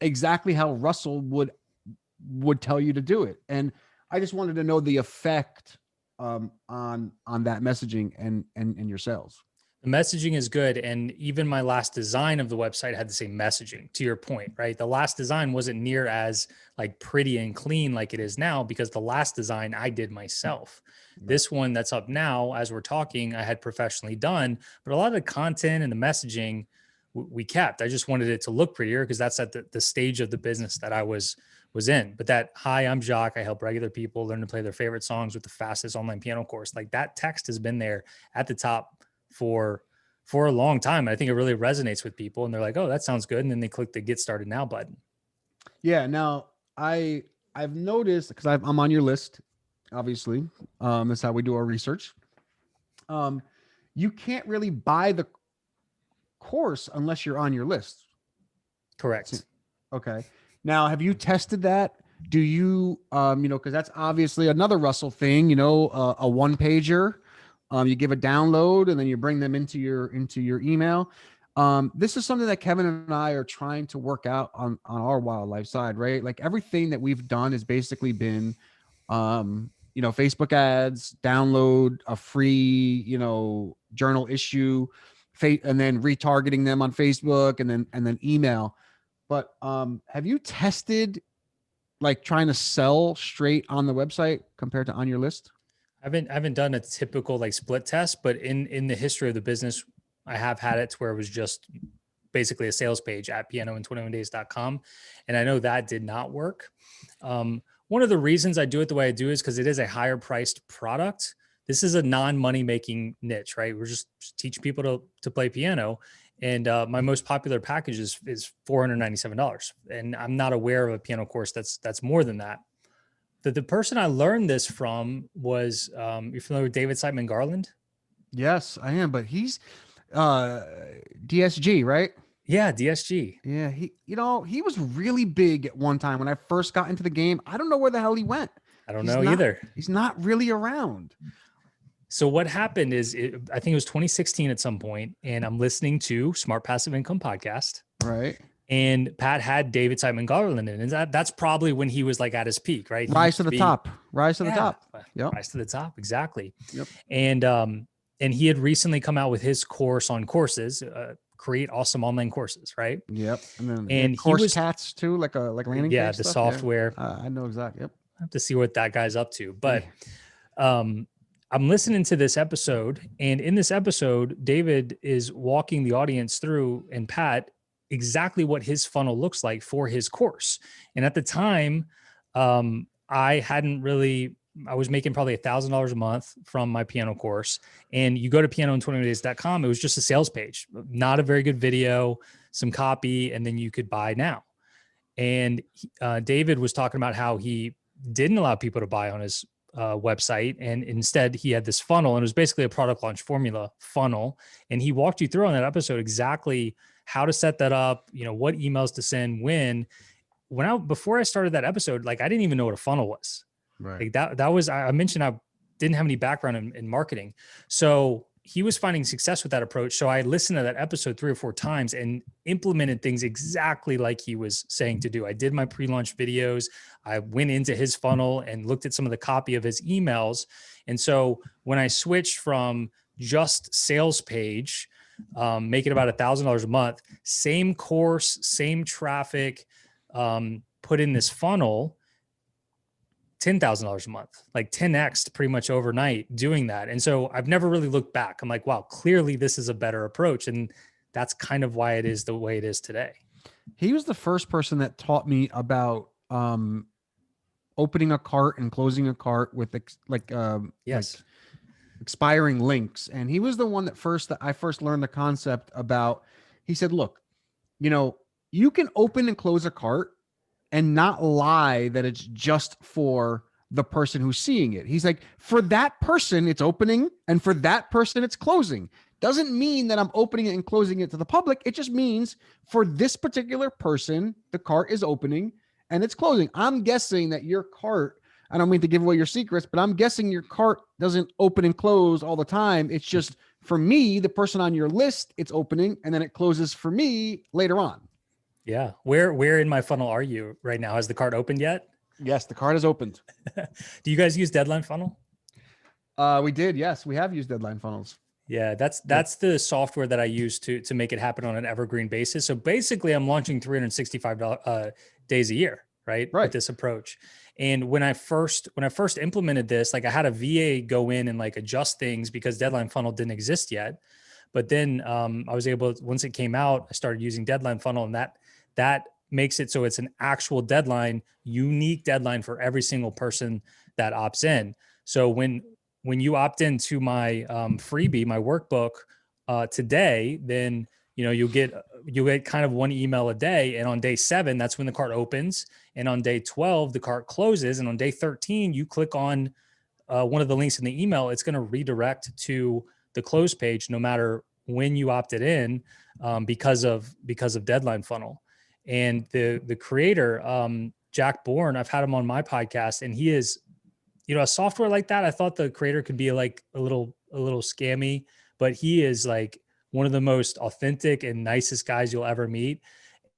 exactly how Russell would tell you to do it. And I just wanted to know the effect on that messaging and your sales. The messaging is good. And even my last design of the website had the same messaging, to your point, right? The last design wasn't near as like pretty and clean like it is now, because the last design I did myself. Right. This one that's up now, as we're talking, I had professionally done, but a lot of the content and the messaging we kept. I just wanted it to look prettier because that's at the stage of the business that I was in. But that, hi, I'm Jacques. I help regular people learn to play their favorite songs with the fastest online piano course. Like that text has been there at the top for a long time. I think it really resonates with people, and they're like, oh, that sounds good. And then they click the get started now button. Yeah. Now I've noticed, because I'm on your list, obviously. That's how we do our research. You can't really buy the course unless you're on your list. Correct. Okay. Now, have you tested that? Do you, because that's obviously another Russell thing, a one pager. You give a download and then you bring them into your email. This is something that Kevin and I are trying to work out on our wildlife side, right? Like everything that we've done has basically been, Facebook ads, download a free, journal issue, and then retargeting them on Facebook, and then email. But have you tested like trying to sell straight on the website compared to on your list? I haven't done a typical like split test, but in the history of the business, I have had it to where it was just basically a sales page at pianoin21days.com. And I know that did not work. One of the reasons I do it the way I do is because it is a higher priced product. This is a non-money making niche, right? We're just teaching people to play piano. And my most popular package is $497. And I'm not aware of a piano course that's more than that. The person I learned this from was, you're familiar with David Siteman Garland? Yes, I am. But he's DSG, right? Yeah, DSG. Yeah, he was really big at one time when I first got into the game. I don't know where the hell he went. I don't know either. He's not really around. So what happened is, I think it was 2016 at some point, and I'm listening to Smart Passive Income podcast. Right. And Pat had David Siteman Garland in, and that's probably when he was like at his peak, right? Rise to the top. Yep. Rise to the top. Exactly. Yep. And he had recently come out with his course on courses, create awesome online courses, right? Yep. And then course cats too, like landing page the stuff. software. Yeah. I know exactly. Yep. I have to see what that guy's up to, but I'm listening to this episode, and in this episode, David is walking the audience through, and Pat, exactly what his funnel looks like for his course. And at the time, I hadn't really was making probably $1,000 a month from my piano course. And you go to pianoin21days.com. It was just a sales page, not a very good video, some copy, and then you could buy now. And David was talking about how he didn't allow people to buy on his website. And instead he had this funnel, and it was basically a product launch formula funnel. And he walked you through on that episode exactly how to set that up, what emails to send when. Before I started that episode, like I didn't even know what a funnel was. Right. Like that was, I mentioned I didn't have any background in marketing. So he was finding success with that approach. So I listened to that episode 3 or 4 times and implemented things exactly like he was saying to do. I did my pre-launch videos. I went into his funnel and looked at some of the copy of his emails. And so when I switched from just sales page, making about $1,000 a month, same course, same traffic, put in this funnel, $10,000 a month, like 10x pretty much overnight doing that. And so I've never really looked back. I'm like, wow, clearly this is a better approach. And that's kind of why it is the way it is today. He was the first person that taught me about opening a cart and closing a cart with expiring links. And he was the one that I first learned the concept about. He said, look, you can open and close a cart and not lie that it's just for the person who's seeing it. He's like, for that person, it's opening, and for that person, it's closing. Doesn't mean that I'm opening it and closing it to the public. It just means for this particular person, the cart is opening and it's closing. I'm guessing that your cart, I don't mean to give away your secrets, but I'm guessing your cart doesn't open and close all the time. It's just for me, the person on your list, it's opening, and then it closes for me later on. Yeah. Where in my funnel are you right now? Has the cart opened yet? Yes, the cart is opened. Do you guys use Deadline Funnel? We did. Yes, we have used Deadline Funnels. Yeah, that's the software that I use to make it happen on an evergreen basis. So basically I'm launching 365 days a year, right? With this approach. And when I first implemented this, like I had a VA go in and like adjust things because Deadline Funnel didn't exist yet. But then I was able, once it came out, I started using Deadline Funnel, and that makes it so it's an actual deadline, unique deadline for every single person that opts in. So when you opt into my freebie, my workbook today, then you'll get kind of one email a day. And on day 7, that's when the cart opens. And on day 12, the cart closes. And on day 13, you click on one of the links in the email. It's going to redirect to the close page, no matter when you opted in, because of Deadline Funnel. And the creator, Jack Bourne, I've had him on my podcast, and he is, a software like that. I thought the creator could be like a little scammy, but he is like one of the most authentic and nicest guys you'll ever meet.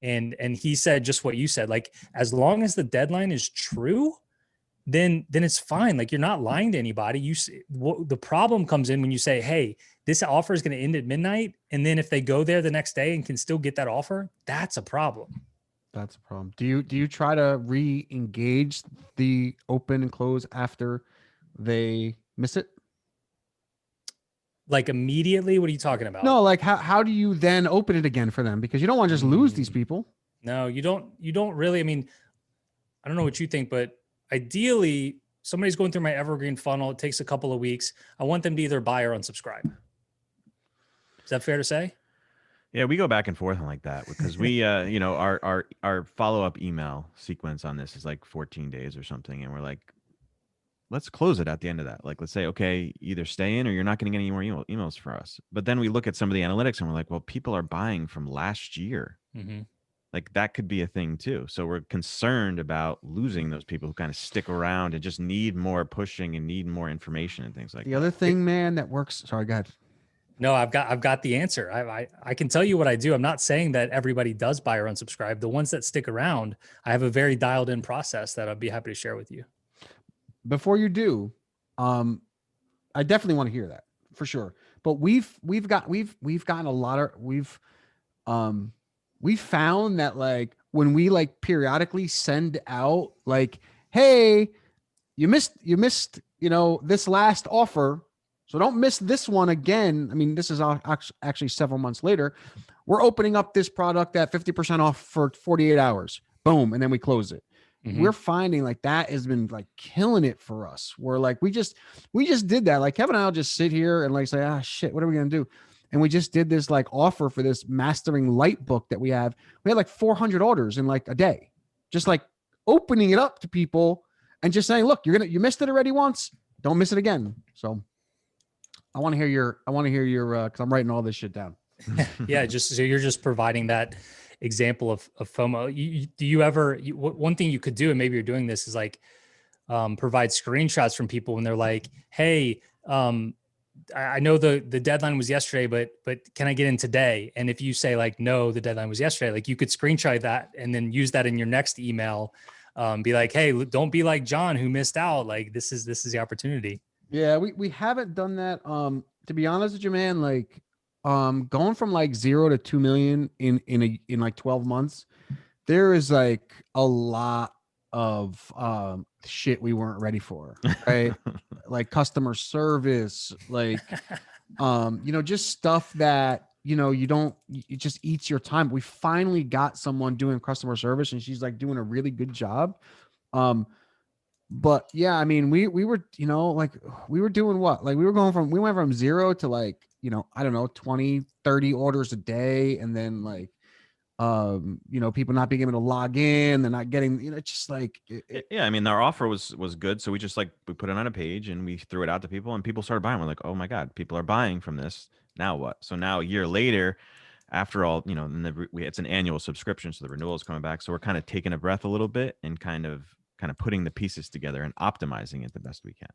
And he said just what you said, like, as long as the deadline is true, then it's fine. Like, you're not lying to anybody. The problem comes in when you say, hey, this offer is going to end at midnight. And then if they go there the next day and can still get that offer, that's a problem. That's a problem. Do you try to re-engage the open and close after they miss it? Like immediately? What are you talking about? No, like how do you then open it again for them? Because you don't want to just lose these people. No, you don't really. I mean, I don't know what you think, but ideally somebody's going through my evergreen funnel. It takes a couple of weeks. I want them to either buy or unsubscribe. Is that fair to say? Yeah, we go back and forth on like that because we, our follow-up email sequence on this is like 14 days or something. And we're like, let's close it at the end of that. Like, let's say, okay, either stay in or you're not getting any more emails for us. But then we look at some of the analytics and we're like, well, people are buying from last year. Mm-hmm. Like that could be a thing too. So we're concerned about losing those people who kind of stick around and just need more pushing and need more information and things like that. The other thing, man, that works. Sorry, go ahead. No, I've got the answer. I can tell you what I do. I'm not saying that everybody does buy or unsubscribe. The ones that stick around, I have a very dialed in process that I'd be happy to share with you. Before you do, I definitely want to hear that for sure. But we've gotten a lot of we found that like when we like periodically send out like, hey, you missed this last offer, so don't miss this one again. I mean, this is actually several months later. We're opening up this product at 50% off for 48 hours. Boom. And then we close it. we're finding like that has been like killing it for us. We're like, we just did that. Like Kevin and I'll just sit here and like say, ah, shit, what are we going to do? And we just did this like offer for this mastering light book that we have. We had like 400 orders in like a day, just like opening it up to people and just saying, look, you missed it already once. Don't miss it again. So I want to hear your, cause I'm writing all this shit down. Yeah. Just, so you're just providing that example of FOMO. Do you ever, one thing you could do, and maybe you're doing this, is like provide screenshots from people when they're like, hey, I know the deadline was yesterday, but can I get in today? And if you say like, no, the deadline was yesterday, like you could screenshot that and then use that in your next email. Be like, hey, don't be like John who missed out. Like this is the opportunity. Yeah, we haven't done that. To be honest with you, man, like going from like 0 to 2 million in like 12 months, there is like a lot of shit we weren't ready for, right? Like customer service, like just stuff that it just eats your time. We finally got someone doing customer service and she's like doing a really good job. But yeah, I mean, we were, like we were doing what? Like we went from 0 to like, I don't know, 20, 30 orders a day. And then like, people not being able to log in, they're not getting, it's just like, yeah. I mean, our offer was good. So we just like, we put it on a page and we threw it out to people and people started buying. We're like, oh my God, people are buying from this. Now what? So now a year later, after all, it's an annual subscription. So the renewal is coming back. So we're kind of taking a breath a little bit and kind of putting the pieces together and optimizing it the best we can.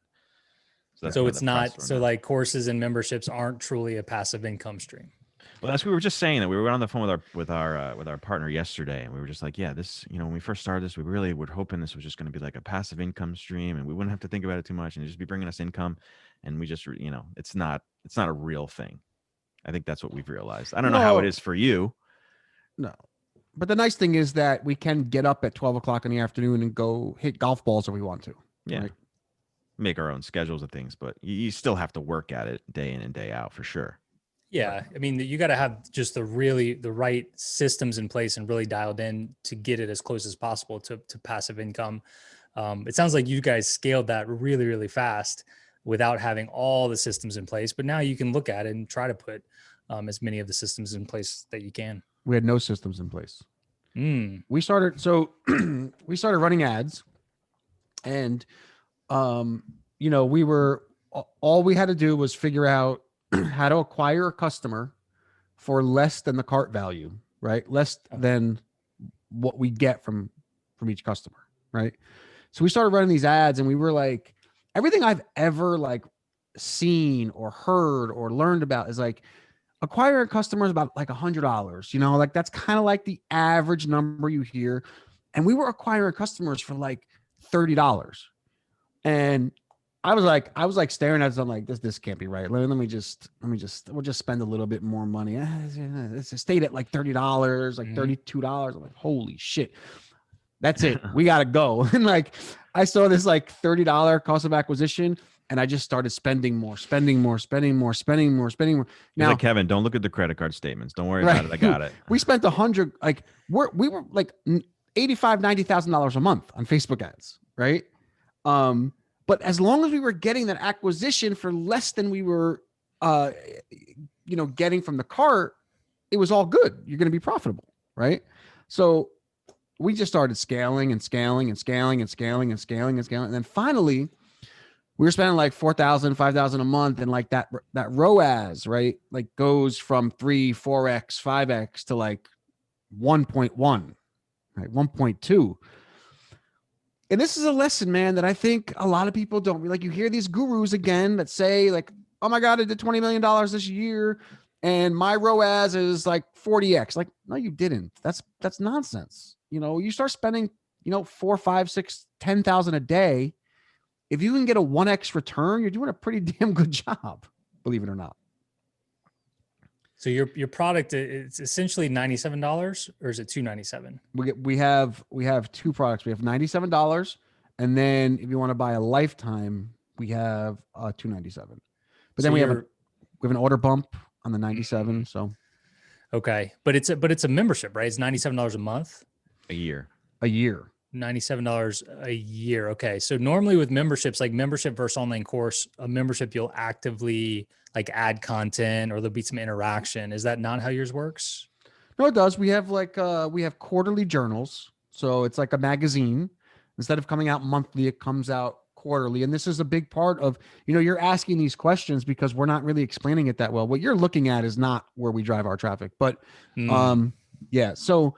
So it's not, so like courses and memberships aren't truly a passive income stream. Well, that's, we were just saying that we were on the phone with our partner yesterday, and we were just like, yeah, this, when we first started this, we really were hoping this was just going to be like a passive income stream, and we wouldn't have to think about it too much, and it'd just be bringing us income. And we just, it's not a real thing. I think that's what we've realized. I don't know how it is for you. No, but the nice thing is that we can get up at 12 o'clock in the afternoon and go hit golf balls if we want to. Yeah. Right? Make our own schedules of things, but you still have to work at it day in and day out for sure. Yeah. I mean, you got to have just the right systems in place and really dialed in to get it as close as possible to passive income. It sounds like you guys scaled that really, really fast without having all the systems in place, but now you can look at it and try to put as many of the systems in place that you can. We had no systems in place. We started running ads, and all we had to do was figure out how to acquire a customer for less than the cart value, right? Less than what we get from each customer, right? So we started running these ads, and we were like, everything I've ever like seen or heard or learned about is like acquiring customers about like $100, like that's kind of like the average number you hear. And we were acquiring customers for like $30. And I was like staring at something like this can't be right. We'll just spend a little bit more money. It stayed at like $30, like $32. I'm like, holy shit. That's it. We got to go. And like, I saw this like $30 cost of acquisition, and I just started spending more. Now, like, Kevin, don't look at the credit card statements. Don't worry about it. I got it. We spent $100, like we were like $80,000 a month on Facebook ads. Right. But as long as we were getting that acquisition for less than we were, getting from the cart, it was all good. You're going to be profitable. Right. So we just started scaling. And then finally we were spending like $4,000, $5,000 a month. And like that ROAS, right? Like goes from 3, 4X, 5X to like 1.1, right? 1.2. And this is a lesson, man, that I think a lot of people don't like. You hear these gurus again that say like, oh my God, I did $20 million this year and my ROAS is like 40X. Like, no, you didn't. That's nonsense. You start spending, 4, 5, 6, 10,000 a day. If you can get a 1X return, you're doing a pretty damn good job, believe it or not. So your product, it's essentially $97, or is it $297? We have two products. We have $97, and then if you want to buy a lifetime, we have $297. But then we have an order bump on the 97. So okay, but it's a membership, right? It's $97 a month. A year. $97 a year. Okay. So normally with memberships, like membership versus online course, a membership, you'll actively like add content or there'll be some interaction. Is that not how yours works? No, it does. We have we have quarterly journals. So it's like a magazine. Instead of coming out monthly, it comes out quarterly. And this is a big part of, you're asking these questions because we're not really explaining it that well. What you're looking at is not where we drive our traffic. But yeah. So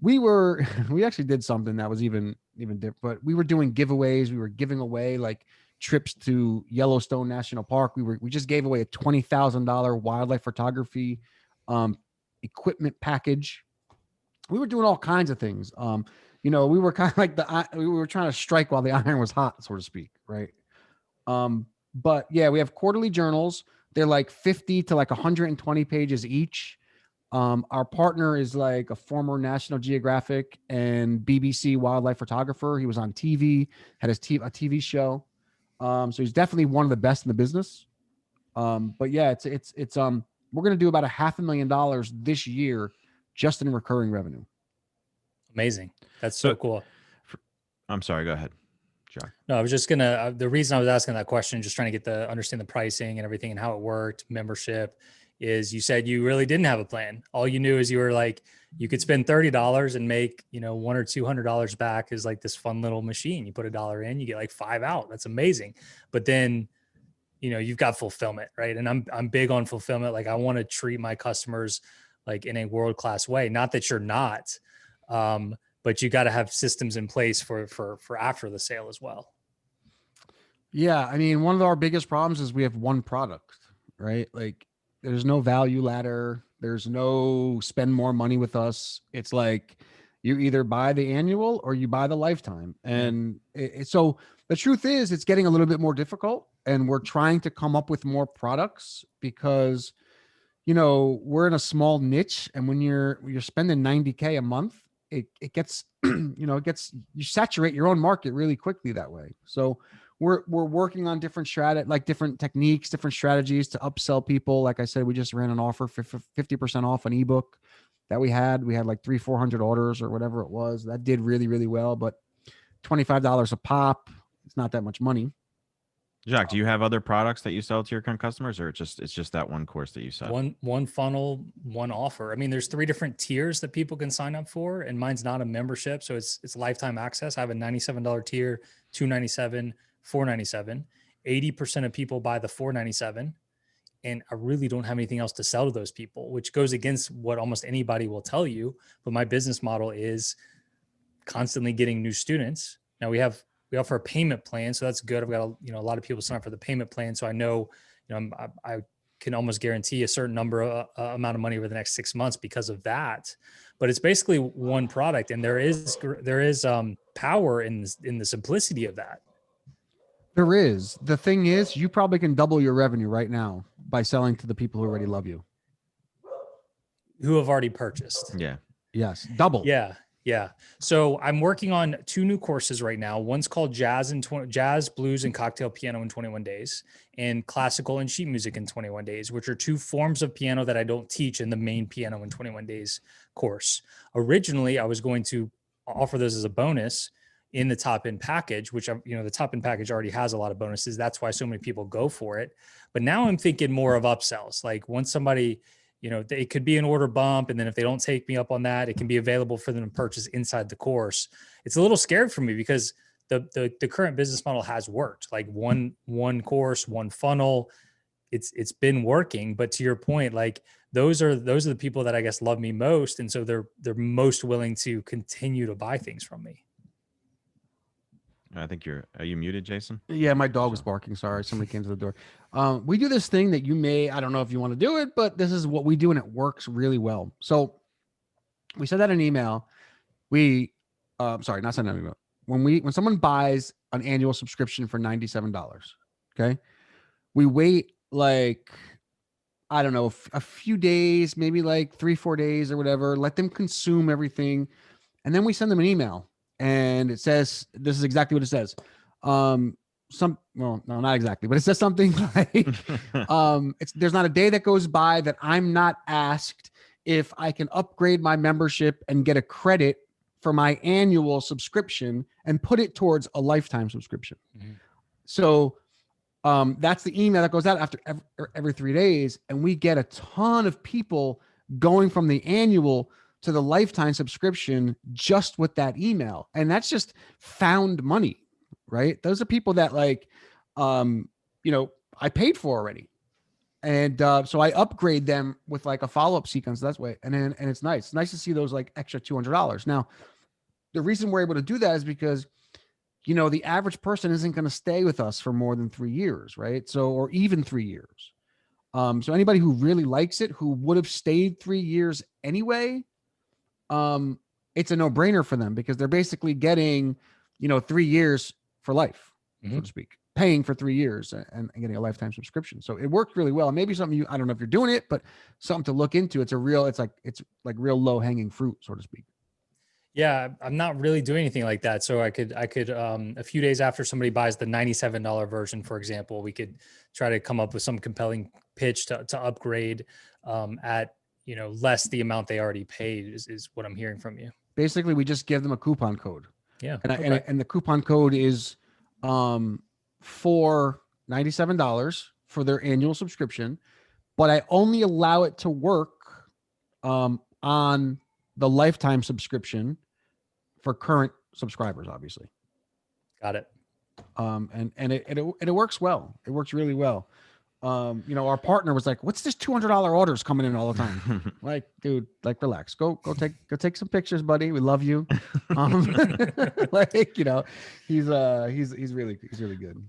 we actually did something that was even different, but we were doing giveaways. We were giving away like trips to Yellowstone National Park. We just gave away a $20,000 wildlife photography equipment package. We were doing all kinds of things. We were kind of like we were trying to strike while the iron was hot, so to speak. Right. But yeah, we have quarterly journals. They're like 50 to like 120 pages each. Our partner is like a former National Geographic and BBC wildlife photographer. He was on TV, had a TV show. So he's definitely one of the best in the business. But yeah, it's we're going to do about $500,000 this year just in recurring revenue. Amazing. That's so cool. I'm sorry. Go ahead, Jacques. No, I was just gonna. The reason I was asking that question, just trying to get understand the pricing and everything and how it worked, membership, is you said you really didn't have a plan. All you knew is you were like, you could spend $30 and make $100 or $200 back is like this fun little machine. You put $1 in, you get like 5 out. That's amazing. But then, you've got fulfillment, right? And I'm big on fulfillment. Like I want to treat my customers like in a world-class way. Not that you're not, but you got to have systems in place for after the sale as well. Yeah. I mean, one of our biggest problems is we have one product, right? Like there's no value ladder. There's no spend more money with us. It's like you either buy the annual or you buy the lifetime. And so the truth is it's getting a little bit more difficult, and we're trying to come up with more products because, we're in a small niche, and when you're spending $90K a month, it gets, you saturate your own market really quickly that way. So we're working on different different techniques, different strategies to upsell people. Like I said, we just ran an offer for 50% off an ebook that we had like 300-400 orders or whatever it was. That did really, really well, but $25 a pop, it's not that much money. Jacques, do you have other products that you sell to your current customers, or it's just that one course that you sell? One funnel, one offer. I mean, there's 3 different tiers that people can sign up for, and mine's not a membership, so it's lifetime access. I have a $97 tier, $297, $497. 80% of people buy the $497, and I really don't have anything else to sell to those people, which goes against what almost anybody will tell you. But my business model is constantly getting new students. Now we offer a payment plan, so that's good. I've got a lot of people sign up for the payment plan, so I know I can almost guarantee a certain amount of money over the next 6 months because of that. But it's basically one product, and there is power in the simplicity of that. There is. The thing is, you probably can double your revenue right now by selling to the people who already love you, who have already purchased. Yeah. Yes, double. Yeah. So I'm working on 2 new courses right now. One's called Jazz, Blues, and Cocktail Piano in 21 days, and Classical and Sheet Music in 21 days, which are 2 forms of piano that I don't teach in the main Piano in 21 days course. Originally, I was going to offer those as a bonus in the top end package, which the top end package already has a lot of bonuses. That's why so many people go for it. But now I'm thinking more of upsells. Like once somebody, it could be an order bump. And then if they don't take me up on that, it can be available for them to purchase inside the course. It's a little scary for me because the current business model has worked. Like one course, one funnel, it's been working. But to your point, like those are the people that I guess love me most. And so they're most willing to continue to buy things from me. I think are you muted, Jason? Yeah, my dog was barking. Sorry, somebody came to the door. We do this thing that I don't know if you want to do it, but this is what we do, and it works really well. So we send out an email. Sorry, not send out an email. When someone buys an annual subscription for $97, okay, we wait like, I don't know, a few days, maybe like 3-4 days or whatever, let them consume everything. And then we send them an email. And it says, this is exactly what it says. Well, no, not exactly, but it says something like, there's not a day that goes by that I'm not asked if I can upgrade my membership and get a credit for my annual subscription and put it towards a lifetime subscription. Mhm. So that's the email that goes out after every 3 days. And we get a ton of people going from the annual to the lifetime subscription just with that email. And that's just found money, right? Those are people that like, I paid for already. And so I upgrade them with like a follow-up sequence. That's way. And it's nice. It's nice to see those like extra $200. Now, the reason we're able to do that is because, the average person isn't going to stay with us for more than 3 years, right? So, or even 3 years. So anybody who really likes it, who would have stayed 3 years anyway, it's a no-brainer for them because they're basically getting, 3 years for life, so to speak, paying for 3 years and getting a lifetime subscription. So it worked really well. And maybe something I don't know if you're doing it, but something to look into. It's like real low hanging fruit, so to speak. Yeah, I'm not really doing anything like that. So I could a few days after somebody buys the $97 version, for example, we could try to come up with some compelling pitch to upgrade at, less the amount they already paid is what I'm hearing from you. Basically, we just give them a coupon code. Yeah. And the coupon code is for $97 for their annual subscription, but I only allow it to work on the lifetime subscription for current subscribers, obviously. Got it. And it works well. It works really well. Our partner was like, "What's this $200 orders coming in all the time?" Like, dude, like, relax. Go take some pictures, buddy. We love you. He's really good.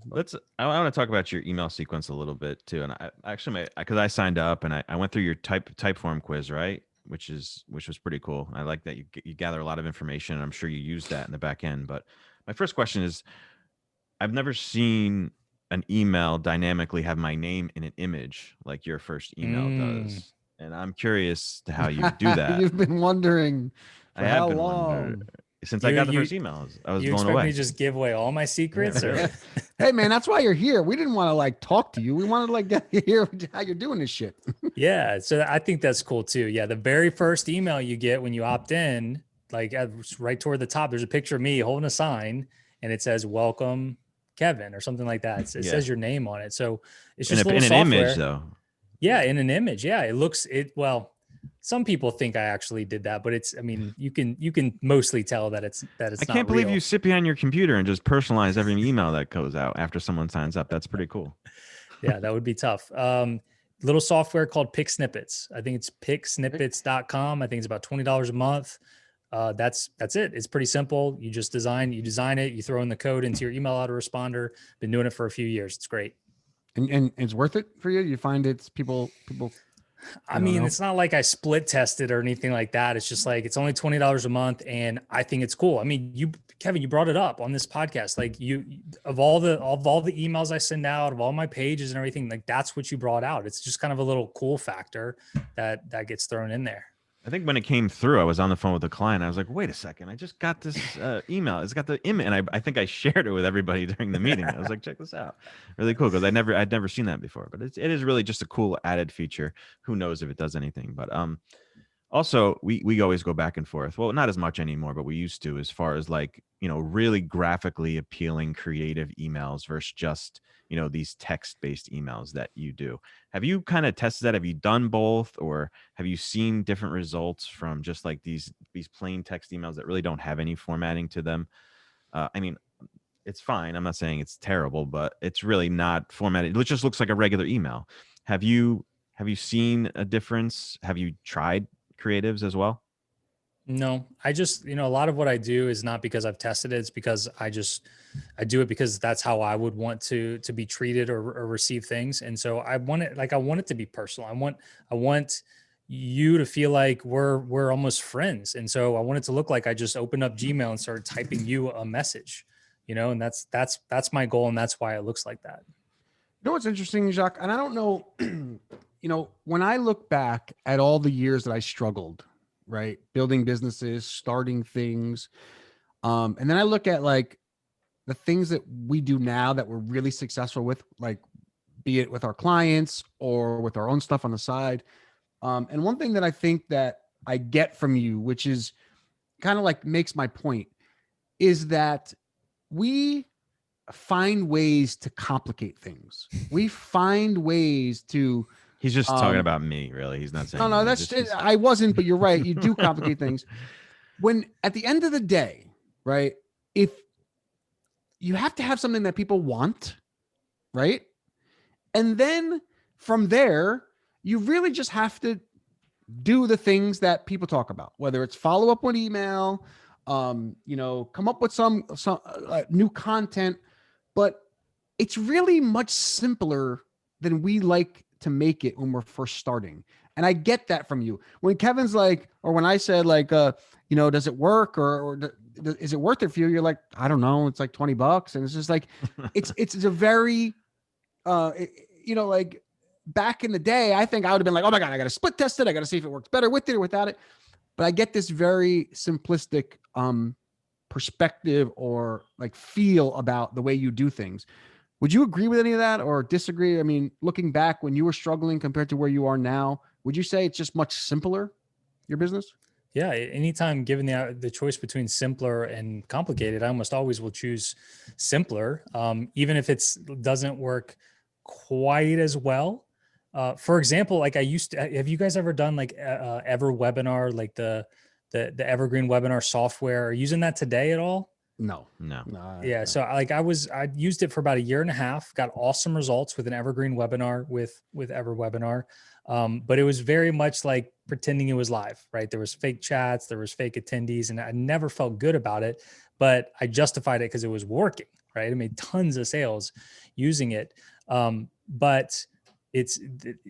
I want to talk about your email sequence a little bit too. And I actually, because I signed up and I went through your type form quiz, right? Which was pretty cool. I like that you gather a lot of information, and I'm sure you use that in the back end. But my first question is, I've never seen an email dynamically have my name in an image like your first email does, and I'm curious to how you do that. You've been wondering for I have how been long? wondering since I got the first emails. I was you blown expect away. me to just give away all my secrets? Or? Hey man, that's why you're here. We didn't want to like talk to you. We wanted to like get you hear how you're doing this shit. Yeah. So I think that's cool too. Yeah. The very first email you get when you opt in, like right toward the top, there's a picture of me holding a sign and it says, "Welcome, Kevin," or something like that. It says your name on it. So it's just in an image though. Yeah. In an image. Yeah. It looks well, some people think I actually did that, but you can mostly tell that it's I can't believe you sit behind your computer and just personalize every email that goes out after someone signs up. That's pretty cool. Yeah, that would be tough. Little software called Pick Snippets. I think it's picksnippets.com. I think it's about $20 a month. That's it. It's pretty simple. You just design it, you throw in the code into your email autoresponder. Been doing it for a few years. It's great. And it's worth it for you? You find it's people it's not like I split tested or anything like that. It's just like, it's only $20 a month. And I think it's cool. I mean, Kevin, you brought it up on this podcast. Like of all the emails I send out, of all my pages and everything, like that's what you brought out. It's just kind of a little cool factor that gets thrown in there. I think when it came through, I was on the phone with the client. I was like, wait a second, I just got this email. It's got the image. And I think I shared it with everybody during the meeting. I was like, check this out. Really cool. Because I'd never seen that before, but it is really just a cool added feature. Who knows if it does anything, but also we always go back and forth. Well, not as much anymore, but we used to, as far as like, really graphically appealing, creative emails versus just, these text-based emails that you do. Have you kind of tested that? Have you done both, or have you seen different results from just like these plain text emails that really don't have any formatting to them? It's fine. I'm not saying it's terrible, but it's really not formatted. It just looks like a regular email. Have you seen a difference? Have you tried creatives as well? No, I just, a lot of what I do is not because I've tested it. It's because I do it because that's how I would want to be treated or receive things. And so I want it to be personal. I want you to feel like we're almost friends. And so I want it to look like I just opened up Gmail and started typing you a message, and that's my goal. And that's why it looks like that. You know what's interesting, Jacques? And I don't know, when I look back at all the years that I struggled, right, building businesses, starting things, and then I look at like the things that we do now that we're really successful with, like be it with our clients or with our own stuff on the side. And one thing that I think that I get from you, which is kind of like makes my point is that we find ways to complicate things. We find ways to. He's just talking about me, really. He's not saying. No, you. that's I wasn't, but you're right. You do complicate things. When at the end of the day, right? If you have to have something that people want, right? And then from there, you really just have to do the things that people talk about, whether it's follow up with email, come up with some new content, but it's really much simpler than we like to make it when we're first starting. And I get that from you. When Kevin's like, or when I said like, does it work or is it worth it for you? You're like, I don't know. It's like $20. And it's just like, it's a very, like back in the day, I think I would have been like, oh my God, I got to split test it. I got to see if it works better with it or without it. But I get this very simplistic perspective or like feel about the way you do things. Would you agree with any of that or disagree? I mean, looking back when you were struggling compared to where you are now, would you say it's just much simpler, your business? Yeah. Anytime given the choice between simpler and complicated, I almost always will choose simpler. Even if it doesn't work quite as well. For example, like have you guys ever done like Ever Webinar, like the Evergreen webinar software? Are you using that today at all? No. Yeah. So I used it for about 1.5 years, got awesome results with an Evergreen webinar with Ever Webinar. But it was very much like pretending it was live, right? There was fake chats, there was fake attendees, and I never felt good about it, but I justified it because it was working, right? I made tons of sales using it. But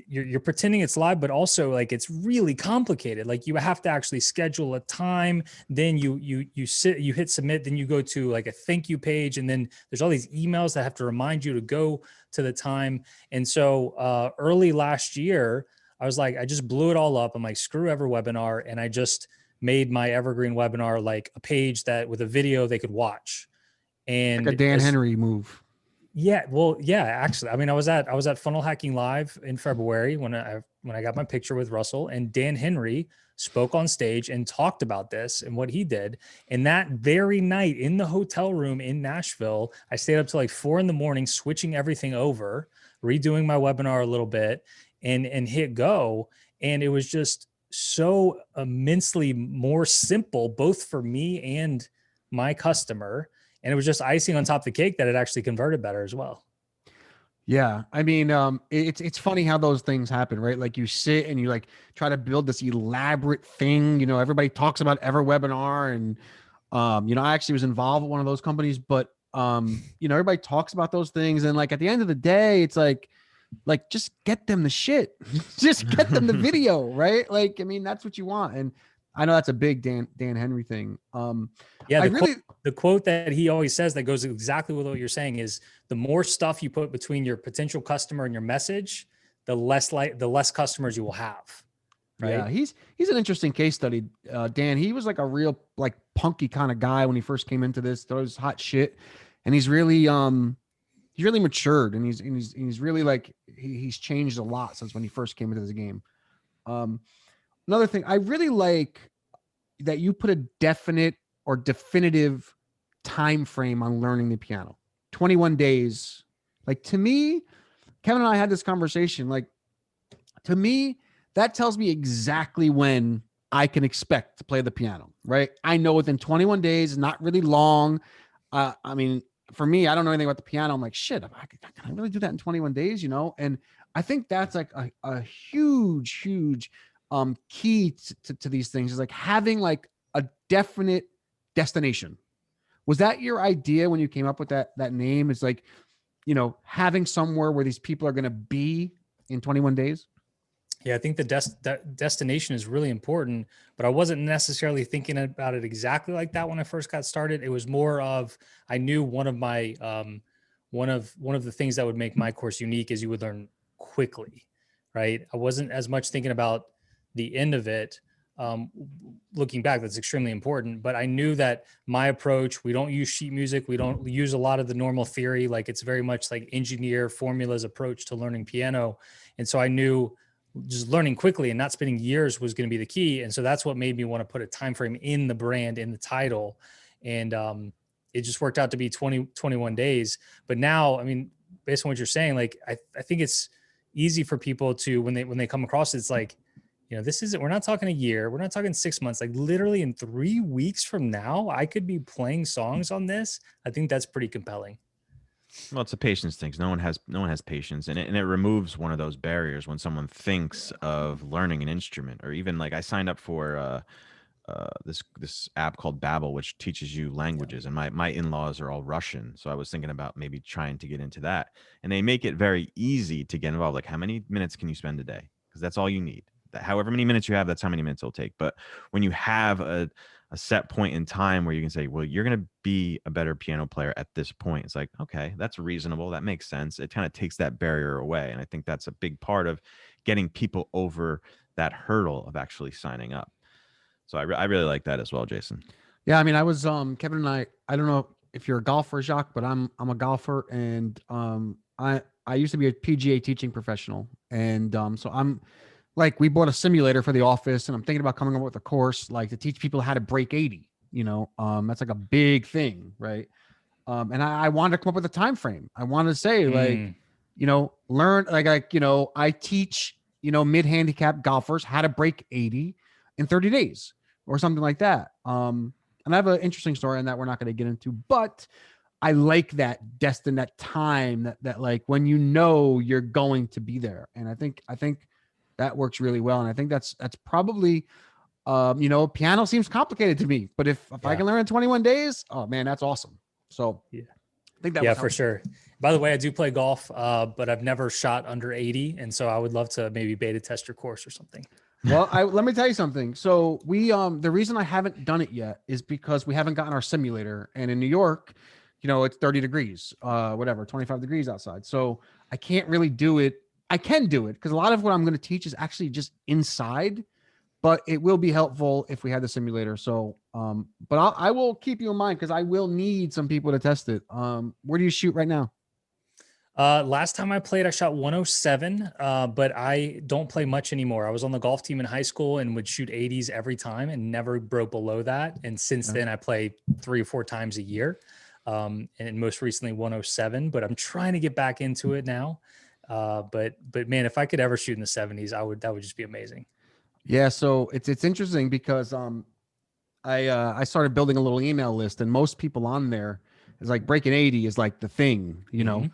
you're pretending it's live, but also like it's really complicated. Like you have to actually schedule a time, then you hit submit, then you go to like a thank you page, and then there's all these emails that have to remind you to go to the time. And so early last year, I was like, I just blew it all up. I'm like, screw Ever Webinar, and I just made my Evergreen webinar like a page that with a video they could watch. And like a Dan Henry move. Yeah, well, yeah, actually, I mean, I was at Funnel Hacking Live in February when I got my picture with Russell, and Dan Henry spoke on stage and talked about this and what he did. And that very night in the hotel room in Nashville, I stayed up till like 4 a.m, switching everything over, redoing my webinar a little bit, and hit go. And it was just so immensely more simple, both for me and my customer. And it was just icing on top of the cake that it actually converted better as well. Yeah. I mean, it's funny how those things happen, right? Like you sit and you like try to build this elaborate thing, everybody talks about Ever Webinar and, I actually was involved with one of those companies, but, everybody talks about those things. And like, at the end of the day, it's like, just get them the shit, just get them the video, right? Like, I mean, that's what you want. And I know that's a big Dan Henry thing. Yeah, the quote that he always says that goes exactly with what you're saying is the more stuff you put between your potential customer and your message, the less customers you will have. Right. Yeah, he's an interesting case study. Dan, he was like a real like punky kind of guy when he first came into this, throws hot shit, and he's really matured, and he's really like he's changed a lot since when he first came into this game. Another thing I really like that you put a definite or definitive time frame on learning the piano. 21 days. Like to me, Kevin and I had this conversation. Like to me, that tells me exactly when I can expect to play the piano, right? I know within 21 days, not really long. I mean, for me, I don't know anything about the piano. I'm like, shit, can I really do that in 21 days? And I think that's like a huge key to these things is like having like a definite destination. Was that your idea when you came up with that name? It's like, having somewhere where these people are going to be in 21 days. Yeah, I think the destination is really important, but I wasn't necessarily thinking about it exactly like that when I first got started. It was more of, I knew one of my one of the things that would make my course unique is you would learn quickly, right? I wasn't as much thinking about the end of it. Looking back, that's extremely important, but I knew that my approach, we don't use sheet music. We don't use a lot of the normal theory. Like it's very much like engineer formulas approach to learning piano. And so I knew just learning quickly and not spending years was going to be the key. And so that's what made me want to put a time frame in the brand, in the title. And it just worked out to be 21 days. But now, I mean, based on what you're saying, like, I think it's easy for people to, when they come across it, it's like, you know, this isn't, we're not talking a year, we're not talking 6 months, like literally in 3 weeks from now, I could be playing songs on this. I think that's pretty compelling. Well, it's a patience thing. No one has patience, and it removes one of those barriers when someone thinks of learning an instrument, or even like I signed up for this app called Babbel, which teaches you languages, and my in-laws are all Russian, so I was thinking about maybe trying to get into that. And they make it very easy to get involved. Like, how many minutes can you spend a day? Because that's all you need. However many minutes you have, that's how many minutes it'll take. But when you have a set point in time where you can say, well, you're going to be a better piano player at this point, it's like, okay, that's reasonable. That makes sense. It kind of takes that barrier away. And I think that's a big part of getting people over that hurdle of actually signing up. So I really like that as well, Jason. Yeah, I mean, I was Kevin and I don't know if you're a golfer, Jacques, but I'm a golfer, and I used to be a PGA teaching professional, and so I'm like, we bought a simulator for the office, and I'm thinking about coming up with a course like to teach people how to break 80. You know, that's like a big thing, right? And I wanted to come up with a time frame. I wanted to say like, you know, learn like you know, I teach, you know, mid-handicap golfers how to break 80 in 30 days or something like that. And I have an interesting story on that we're not going to get into, but I like that that time that like when you know you're going to be there. And I think that works really well. And I think that's probably, you know, piano seems complicated to me, but if I can learn in 21 days, oh man, that's awesome. So yeah, I think that for sure. By the way, I do play golf, but I've never shot under 80. And so I would love to maybe beta test your course or something. Well, let me tell you something. So we, the reason I haven't done it yet is because we haven't gotten our simulator, and in New York, you know, it's 30 degrees, 25 degrees outside. So I can't really do it. I can do it because a lot of what I'm going to teach is actually just inside, but it will be helpful if we had the simulator. So, but I will keep you in mind because I will need some people to test it. Where do you shoot right now? Last time I played, I shot 107, but I don't play much anymore. I was on the golf team in high school and would shoot 80s every time and never broke below that. And since then I play 3 or 4 times a year. And most recently 107, but I'm trying to get back into it now. But man, if I could ever shoot in the 70s, that would just be amazing. Yeah. So it's interesting because, I started building a little email list, and most people on there is like breaking 80 is like the thing, you know?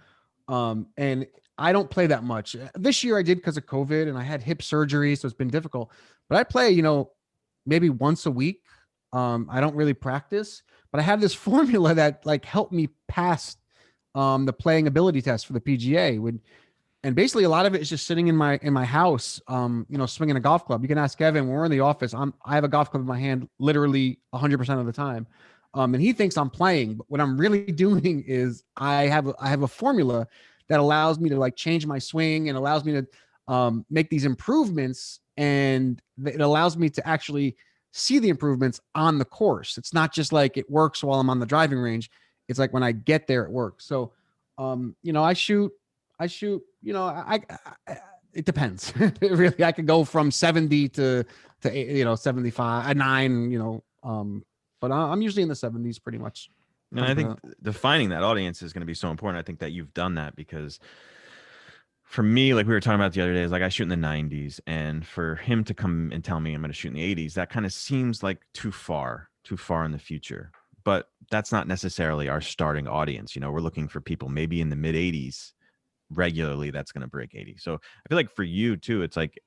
And I don't play that much. This year I did because of COVID, and I had hip surgery, so it's been difficult. But I play, you know, maybe once a week. I don't really practice, but I have this formula that like helped me pass the playing ability test for the PGA. And basically a lot of it is just sitting in my house, you know, swinging a golf club. You can ask Kevin when we're in the office. I have a golf club in my hand literally 100% of the time. And he thinks I'm playing, but what I'm really doing is I have a formula that allows me to like change my swing and allows me to make these improvements, and it allows me to actually see the improvements on the course. It's not just like it works while I'm on the driving range. It's like when I get there, it works. So, you know, I shoot, you know, it depends. Really, I could go from 70 to, you know, 75, 9, you know, but I'm usually in the 70s pretty much. And I think defining that audience is going to be so important. I think that you've done that because for me, like we were talking about the other day, is like I shoot in the 90s, and for him to come and tell me I'm going to shoot in the 80s, that kind of seems like too far in the future. But that's not necessarily our starting audience. You know, we're looking for people maybe in the mid 80s regularly that's going to break 80. So I feel like for you too, it's like,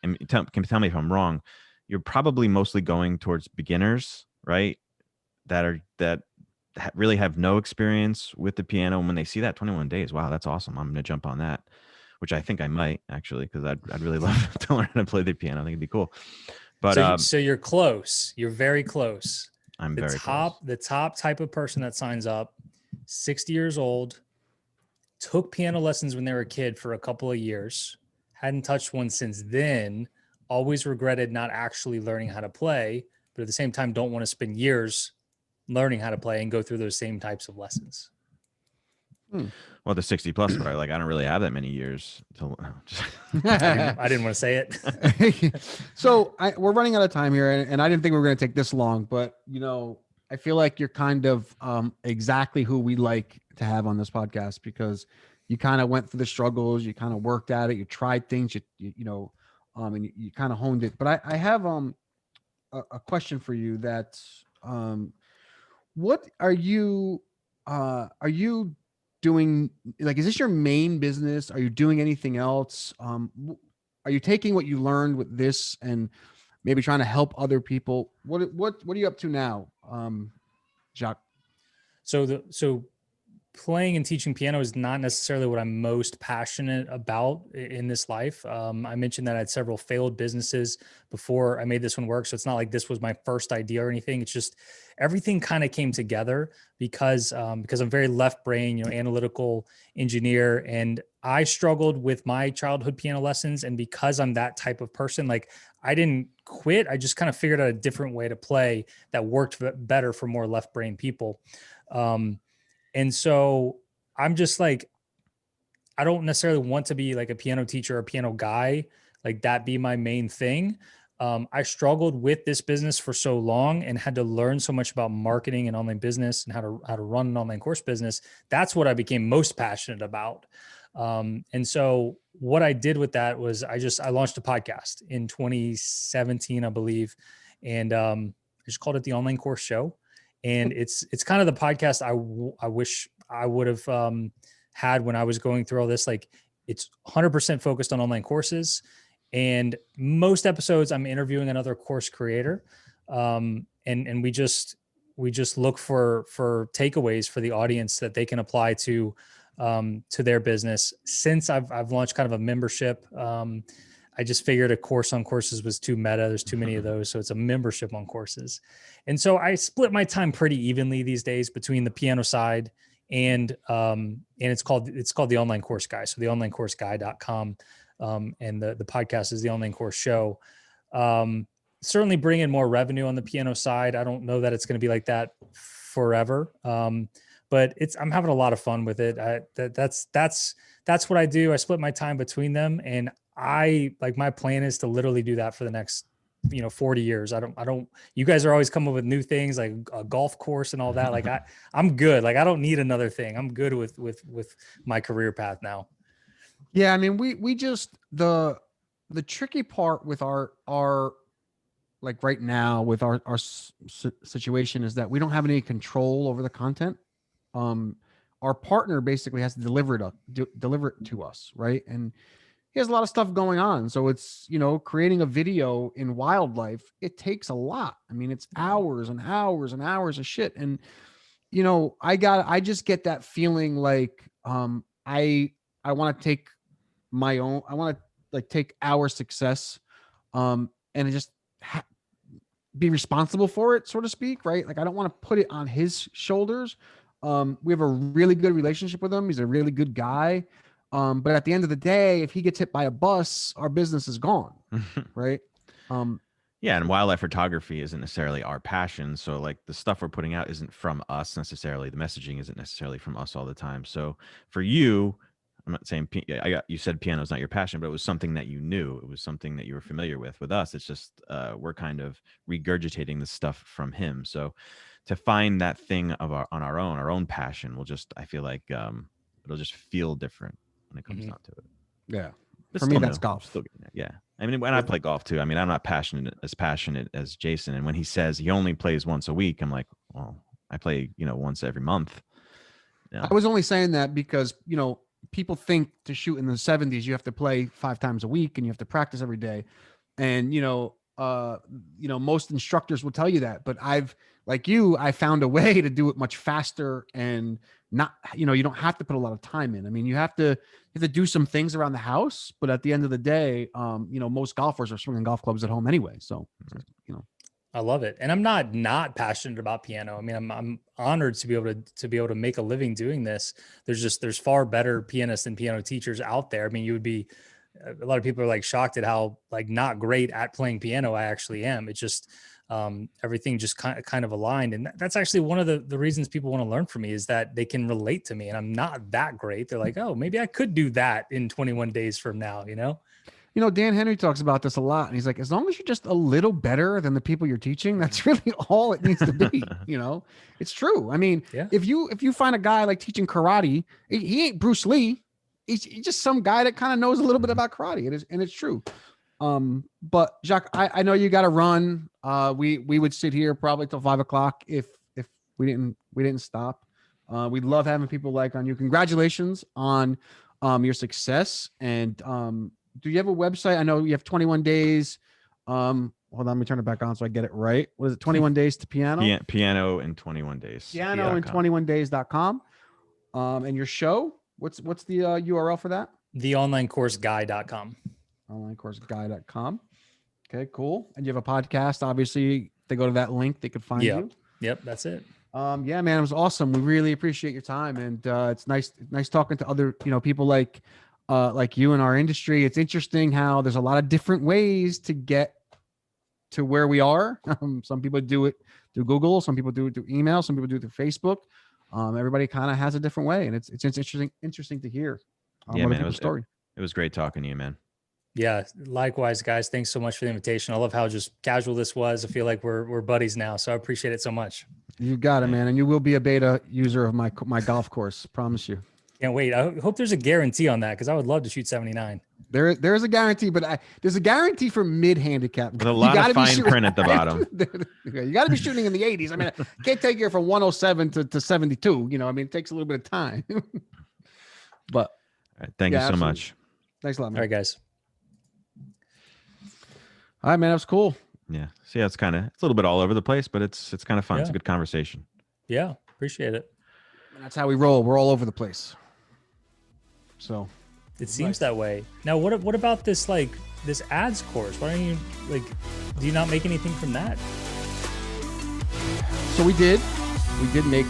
and tell me if I'm wrong, you're probably mostly going towards beginners, right? That really have no experience with the piano. And when they see that 21 days, wow, that's awesome. I'm going to jump on that, which I think I might actually, because I'd really love to learn how to play the piano. I think it'd be cool. But so you're close. You're very close. I'm very close. The top type of person that signs up, 60 years old, took piano lessons when they were a kid for a couple of years, hadn't touched one since then, always regretted not actually learning how to play, but at the same time don't want to spend years learning how to play and go through those same types of lessons. Well, the 60 plus, but I don't really have that many years to I didn't want to say it. So we're running out of time here, and I didn't think we were going to take this long, but I feel like you're kind of exactly who we like to have on this podcast, because you kind of went through the struggles, you kind of worked at it, you tried things, and you kind of honed it. But I have a question for you that what are you doing? Like, is this your main business? Are you doing anything else? Are you taking what you learned with this and maybe trying to help other people? What are you up to now, Jacques? So playing and teaching piano is not necessarily what I'm most passionate about in this life. I mentioned that I had several failed businesses before I made this one work. So it's not like this was my first idea or anything. It's just everything kind of came together because I'm very left brain, analytical engineer. And I struggled with my childhood piano lessons. And because I'm that type of person, like, I didn't quit. I just kind of figured out a different way to play that worked better for more left brain people. And so I'm just like, I don't necessarily want to be like a piano teacher or a piano guy, like that be my main thing. I struggled with this business for so long and had to learn so much about marketing and online business and how to run an online course business. That's what I became most passionate about. And so what I did with that was I launched a podcast in 2017, I believe. And I just called it the Online Course Show. And it's kind of the podcast I wish I would have had when I was going through all this. Like, it's 100% focused on online courses, and most episodes I'm interviewing another course creator, and we just look for takeaways for the audience that they can apply to their business. Since I've launched kind of a membership, I just figured a course on courses was too meta. There's too many of those. So it's a membership on courses. And so I split my time pretty evenly these days between the piano side and it's called the Online Course Guy. So the onlinecourseguy.com. And the podcast is the Online Course Show. Certainly bring in more revenue on the piano side. I don't know that it's going to be like that forever. But I'm having a lot of fun with it. That's what I do. I split my time between them, and my plan is to literally do that for the next 40 years. You guys are always coming up with new things, like a golf course and all that. Like I'm good. Like, I don't need another thing. I'm good with my career path now. Yeah. I mean, we just, the tricky part with our like right now with our situation is that we don't have any control over the content. Our partner basically has to deliver it to us. Right. And he has a lot of stuff going on. So it's, creating a video in wildlife, it takes a lot. I mean, it's hours and hours and hours of shit. And, I just get that feeling like, I want to take my own, I want to like take our success, and just be responsible for it, so to speak. Right. Like, I don't want to put it on his shoulders. We have a really good relationship with him. He's a really good guy. But at the end of the day, if he gets hit by a bus, our business is gone. Right. Yeah. And wildlife photography isn't necessarily our passion. So like the stuff we're putting out isn't from us necessarily. The messaging isn't necessarily from us all the time. So for you, I'm not saying you said piano is not your passion, but it was something that you knew. It was something that you were familiar with. With us, it's just we're kind of regurgitating the stuff from him. So to find that thing on our own passion will just, I feel like it'll just feel different when it comes down to it. Yeah. But for me, that's golf. Still getting there. Yeah. I mean, when I play golf too, I mean, I'm not passionate as Jason. And when he says he only plays once a week, I'm like, well, I play, once every month. Yeah. I was only saying that because, people think to shoot in the 70s, you have to play 5 times a week and you have to practice every day. And, most instructors will tell you that, but I found a way to do it much faster and not, you don't have to put a lot of time in. I mean, you have to do some things around the house, but at the end of the day, most golfers are swinging golf clubs at home anyway. So, I love it. And I'm not passionate about piano. I mean, I'm honored to be able to make a living doing this. There's far better pianists and piano teachers out there. I mean, a lot of people are like shocked at how like not great at playing piano I actually am. It's just, everything just kind of aligned. And that's actually one of the reasons people want to learn from me, is that they can relate to me and I'm not that great. They're like, oh, maybe I could do that in 21 days from now, you know? You know, Dan Henry talks about this a lot, and he's like, as long as you're just a little better than the people you're teaching, that's really all it needs to be. You know, it's true. I mean, Yeah. if you find a guy like teaching karate, he ain't Bruce Lee. He's just some guy that kind of knows a little bit about karate. And it's true. But Jacques, I know you got to run. We would sit here probably till 5 o'clock if we didn't stop. We love having people like on you. Congratulations on your success. And do you have a website? I know you have 21 days. Hold on, let me turn it back on so I get it right. What is it? 21 days to piano? Piano in 21 days. Piano in 21days.com. And your show, what's the URL for that? theonlinecourseguy.com. Onlinecourseguy.com. Okay, cool. And you have a podcast. Obviously, they go to that link, they could find you. Yep, that's it. Yeah, man, it was awesome. We really appreciate your time, and it's nice talking to other people like you in our industry. It's interesting how there's a lot of different ways to get to where we are. Some people do it through Google, some people do it through email, some people do it through Facebook. Everybody kind of has a different way, and it's interesting to hear. Yeah, man, story. It was great talking to you, man. Yeah, likewise, guys. Thanks so much for the invitation. I love how just casual this was. I feel like we're buddies now, so I appreciate it so much. You got it, man, and you will be a beta user of my golf course. Promise you. Can't wait. I hope there's a guarantee on that, because I would love to shoot 79. There's a guarantee, but there's a guarantee for mid-handicap. With a lot of fine print at the bottom. You got to be shooting in the 80s. I mean, I can't take you from 107 to 72. You know, I mean, it takes a little bit of time. But all right, thank you so absolutely. much. Thanks a lot, man. All right, guys. All right, man. That was cool. Yeah. See, it's a little bit all over the place, but it's kind of fun. It's a good conversation. Yeah, appreciate it. And that's how we roll. We're all over the place. So it seems that way. Now, what about this this ads course? Why don't you do you not make anything from that? So we did make